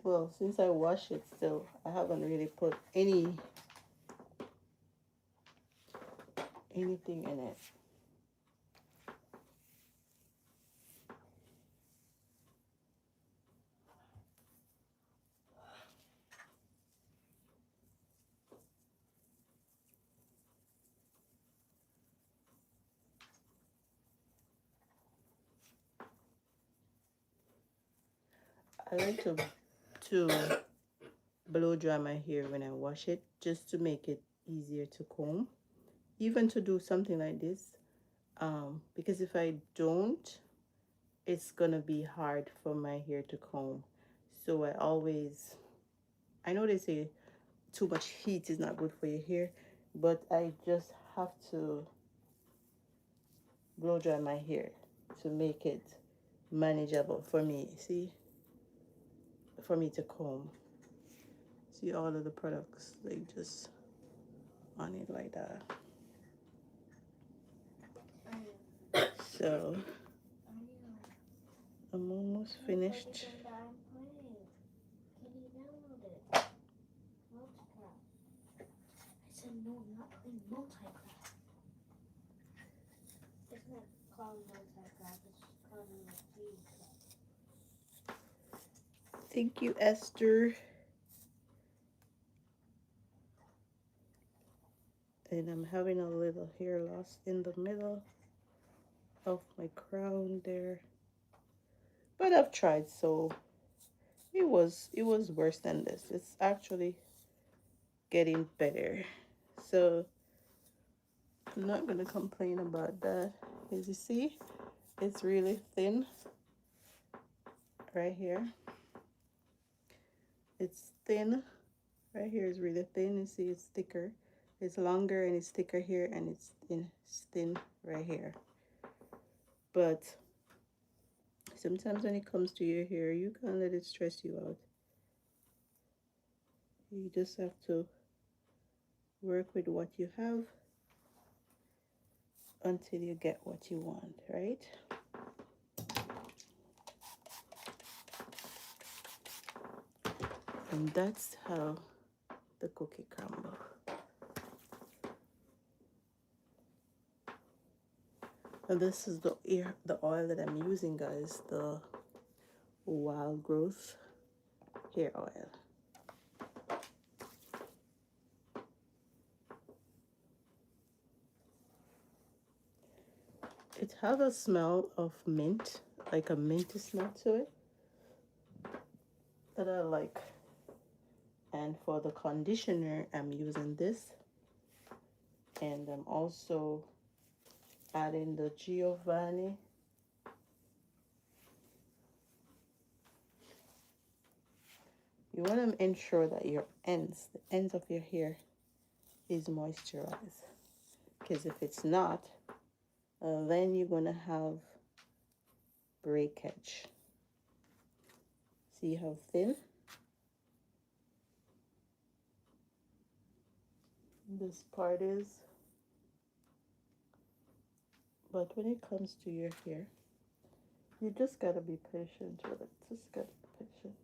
Well, since I wash it still, I haven't really put anything in it. I like to blow dry my hair when I wash it, just to make it easier to comb, even to do something like this, because if I don't, it's gonna be hard for my hair to comb. So I know they say too much heat is not good for your hair, but I just have to blow dry my hair to make it manageable for me, see, for me to comb. See all of the products, like just on it like that. So I'm almost finished. Can you download it? Multicraft. I said no, I'm not playing multicraft. It's not called multicraft, it's called Feedcraft. Thank you, Esther. And I'm having a little hair loss in the middle of my crown there. But I've tried, so it was worse than this. It's actually getting better. So I'm not gonna complain about that. As you see, it's really thin right here. It's thin. Right here is really thin. You see it's thicker. It's longer and it's thicker here, and it's thin right here. But sometimes when it comes to your hair, you can't let it stress you out. You just have to work with what you have until you get what you want, right? And that's how the cookie crumble. And this is the oil that I'm using, guys, the Wild Growth hair oil. It has a smell of mint, like a minty smell to it that I like. And for the conditioner, I'm using this, and I'm also adding the Giovanni. You want to ensure that your ends, the ends of your hair, is moisturized. Because if it's not, then you're going to have breakage. See how thin this part is? But when it comes to your hair, you just gotta be patient with it. Just gotta be patient.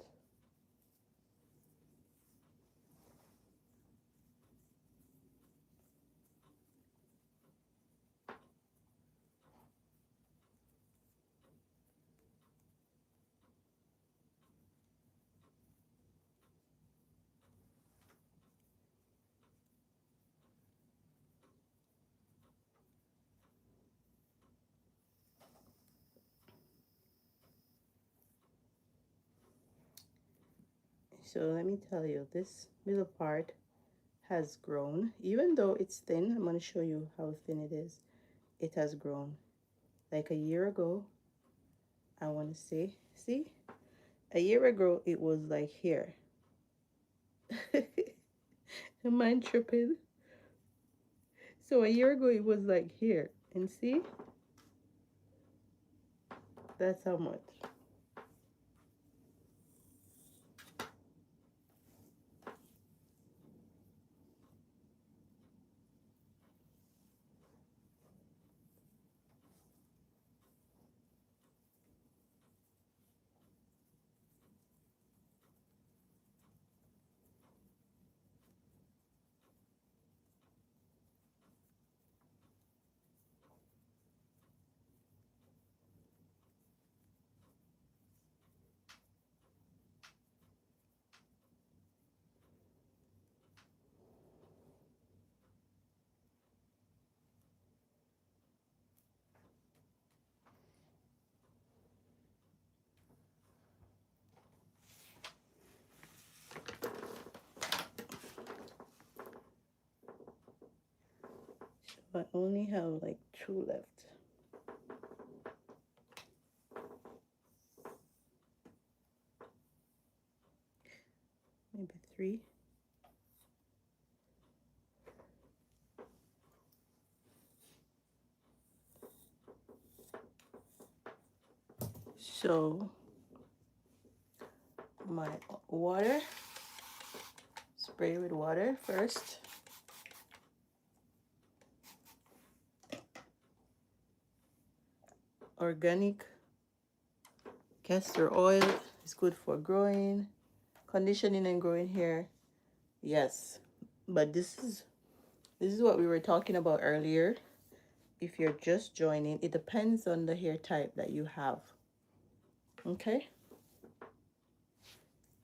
So let me tell you, this middle part has grown. Even though it's thin, I'm gonna show you how thin it is. It has grown. Like a year ago, I wanna say, see? A year ago, it was like here. Am I tripping? So a year ago, it was like here. And see? That's how much. I only have like 2 left. Maybe 3. So my water, spray with water first. Organic castor oil is good for growing, conditioning and growing hair. Yes, but this is what we were talking about earlier. If you're just joining, it depends on the hair type that you have. Okay?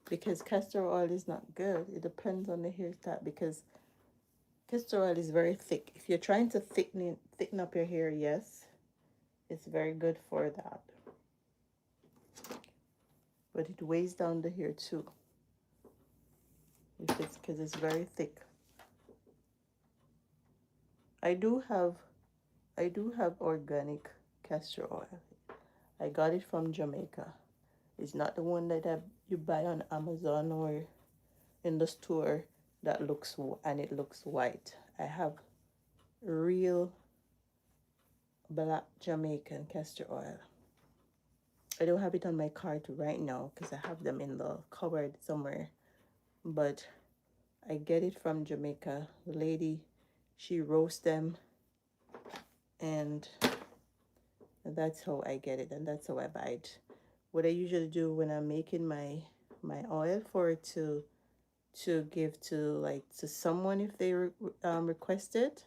Because castor oil is not good. It depends on the hair type, because castor oil is very thick. If you're trying to thicken up your hair, yes, it's very good for that. But it weighs down the hair too. If it's because it's very thick. I do have organic castor oil. I got it from Jamaica. It's not the one that you buy on Amazon or in the store that looks and it looks white. I have real black Jamaican castor oil. I don't have it on my cart right now because I have them in the cupboard somewhere. But I get it from Jamaica. The lady, she roasts them, and that's how I get it, and that's how I buy it. What I usually do when I'm making my oil for it to give to someone if they request it,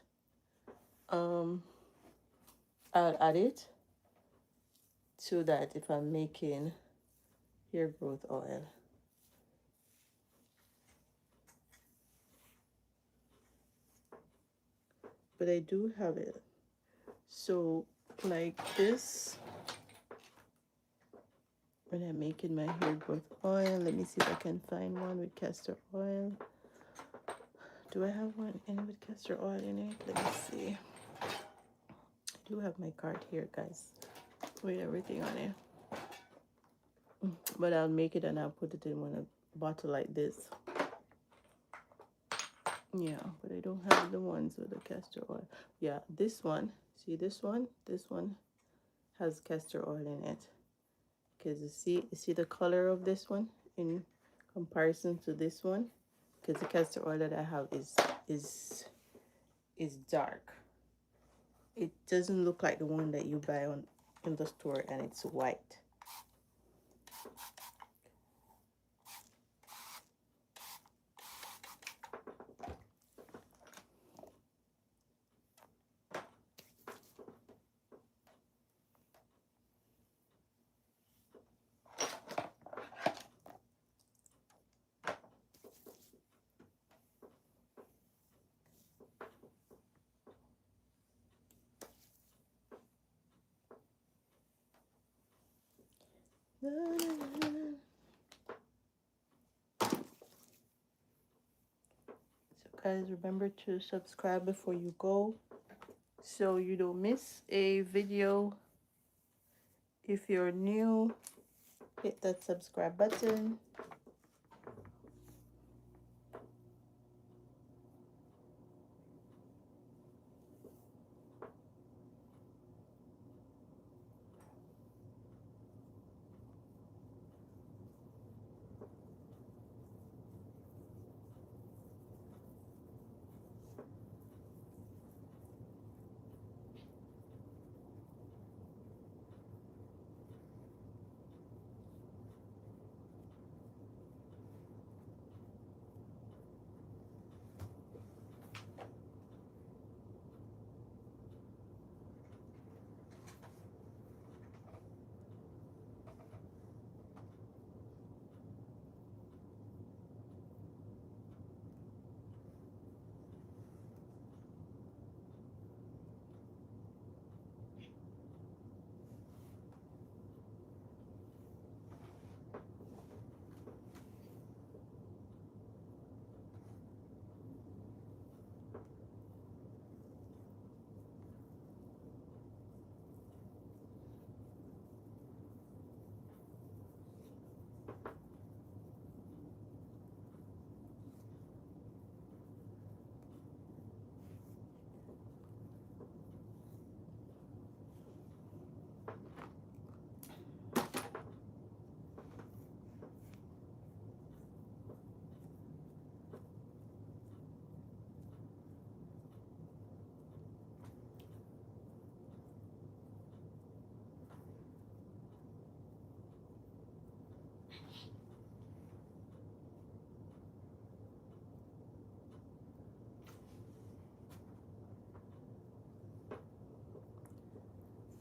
I'll add it to that if I'm making hair growth oil. But I do have it. So like this when I'm making my hair growth oil. Let me see if I can find one with castor oil. Do I have one in with castor oil in it? Let me see. I do have my card here, guys, with everything on it. But I'll make it and I'll put it in a bottle like this. Yeah, but I don't have the ones with the castor oil. Yeah, this one. See this one? This one has castor oil in it. Because you see the color of this one in comparison to this one? Because the castor oil that I have is dark. It doesn't look like the one that you buy in the store and it's white. So guys, remember to subscribe before you go so you don't miss a video. If you're new, hit that subscribe button.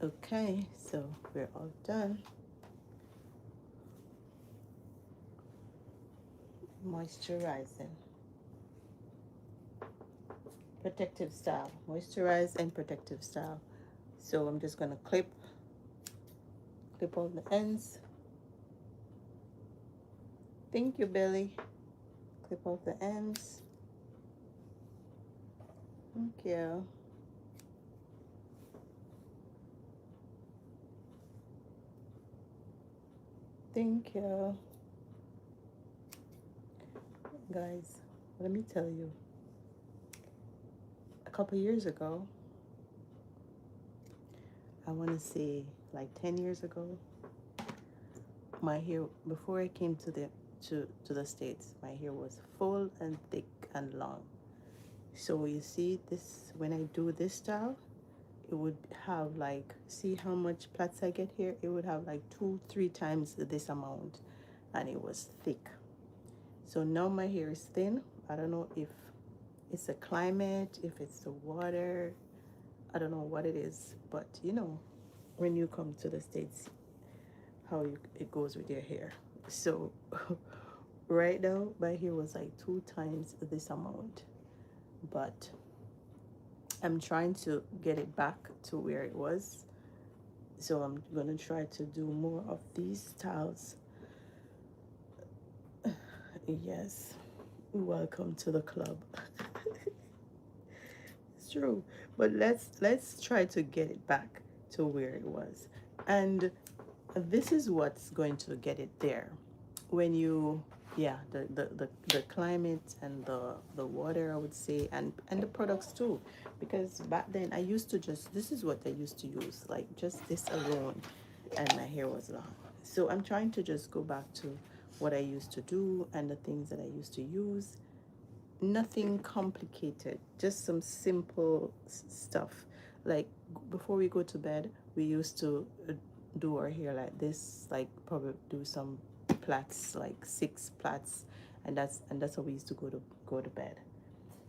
Okay, so we're all done. Moisturizing. Protective style. Moisturize and protective style. So I'm just gonna clip all the ends. Thank you, Billy. Clip off the ends. Thank you. Thank you. Guys, let me tell you. A couple years ago, I want to say like 10 years ago, my hair, before I came to the States, my hair was full and thick and long. So you see this, when I do this style, it would have like, see how much plaits I get here? It would have like 2-3 times this amount, and it was thick. So now my hair is thin. I don't know if it's the climate, if it's the water, I don't know what it is, but you know, when you come to the States, how it goes with your hair. So right now my hair was like 2 times this amount, but I'm trying to get it back to where it was. So I'm gonna try to do more of these styles. Yes, welcome to the club. It's true, but let's try to get it back to where it was, and this is what's going to get it there. When you, yeah, the climate and the water, I would say, and the products too, because back then I used to just, this is what I used to use, like just this alone, and my hair was long. So I'm trying to just go back to what I used to do and the things that I used to use. Nothing complicated, just some simple stuff. Like before we go to bed, we used to do our hair like this, like probably do some plaits, like 6 plaits, and that's how we used to go to bed.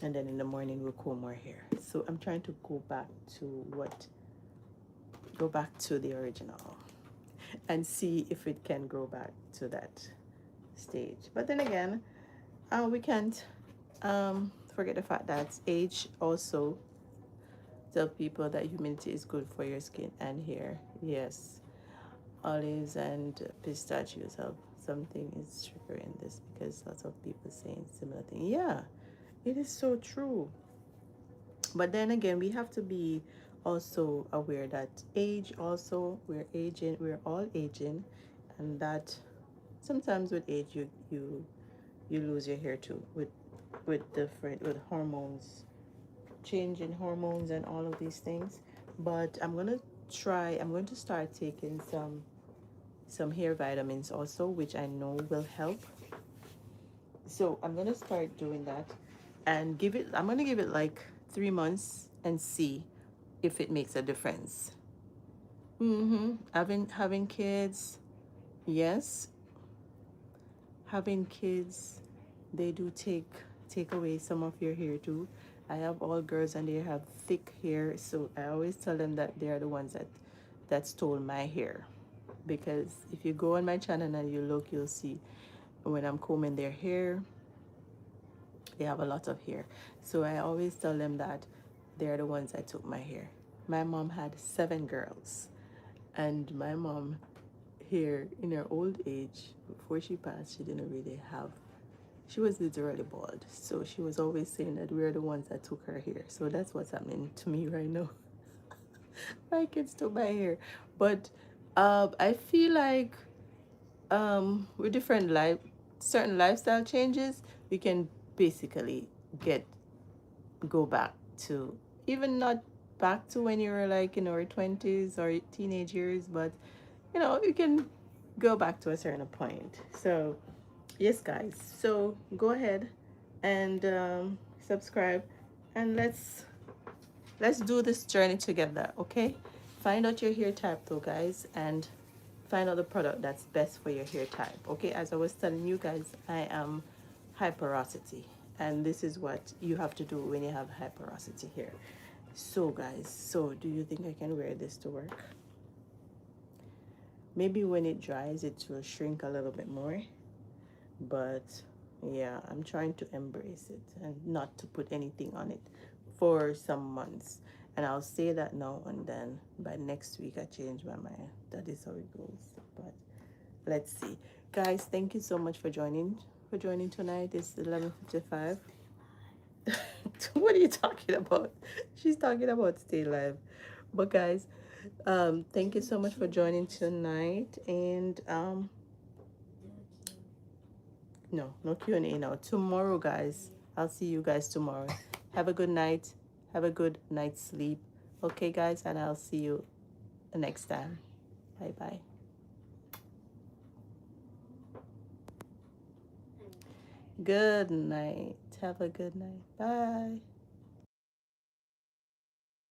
And then in the morning we'll comb our hair. So I'm trying to go back to the original and see if it can go back to that stage. But then again, we can't forget the fact that age also tell people that humidity is good for your skin and hair. Yes, olives and pistachios have something is triggering this, because lots of people saying similar thing. Yeah, it is so true. But then again, we have to be also aware that age also, we're aging, we're all aging, and that sometimes with age you lose your hair too, with different, with hormones, change in hormones and all of these things. But I'm going to start taking some hair vitamins also, which I know will help. So I'm going to start doing that, and I'm going to give it like 3 months and see if it makes a difference. Having kids, yes, having kids, they do take away some of your hair too. I have all girls and they have thick hair, so I always tell them that they are the ones that stole my hair. Because if you go on my channel and you look, you'll see when I'm combing their hair, they have a lot of hair. So I always tell them that they're the ones that took my hair. My mom had 7 girls, and my mom here in her old age, before she passed, she didn't really have, she was literally bald. So she was always saying that we're the ones that took her hair. So that's what's happening to me right now. My kids took my hair. But I feel like with different certain lifestyle changes, we can basically get go back to, even not back to when you were like in our 20s or teenage years, but you can go back to a certain point. So yes, guys, so go ahead and subscribe, and let's do this journey together. Okay, find out your hair type though, guys, and find out the product that's best for your hair type. Okay, as I was telling you guys, I am high porosity, and this is what you have to do when you have high porosity hair. So guys, so do you think I can wear this to work? Maybe when it dries it will shrink a little bit more, but yeah, I'm trying to embrace it and not to put anything on it for some months. And I'll say that now, and then by next week I change my mind. That is how it goes. But let's see. Guys, thank you so much for joining tonight. It's 11:55. What are you talking about? She's talking about stay live. But guys, thank you so much for joining tonight, and no Q&A now. Tomorrow, guys. I'll see you guys tomorrow. Have a good night. Have a good night's sleep. Okay, guys, and I'll see you next time. Bye bye. Good night. Have a good night. Bye.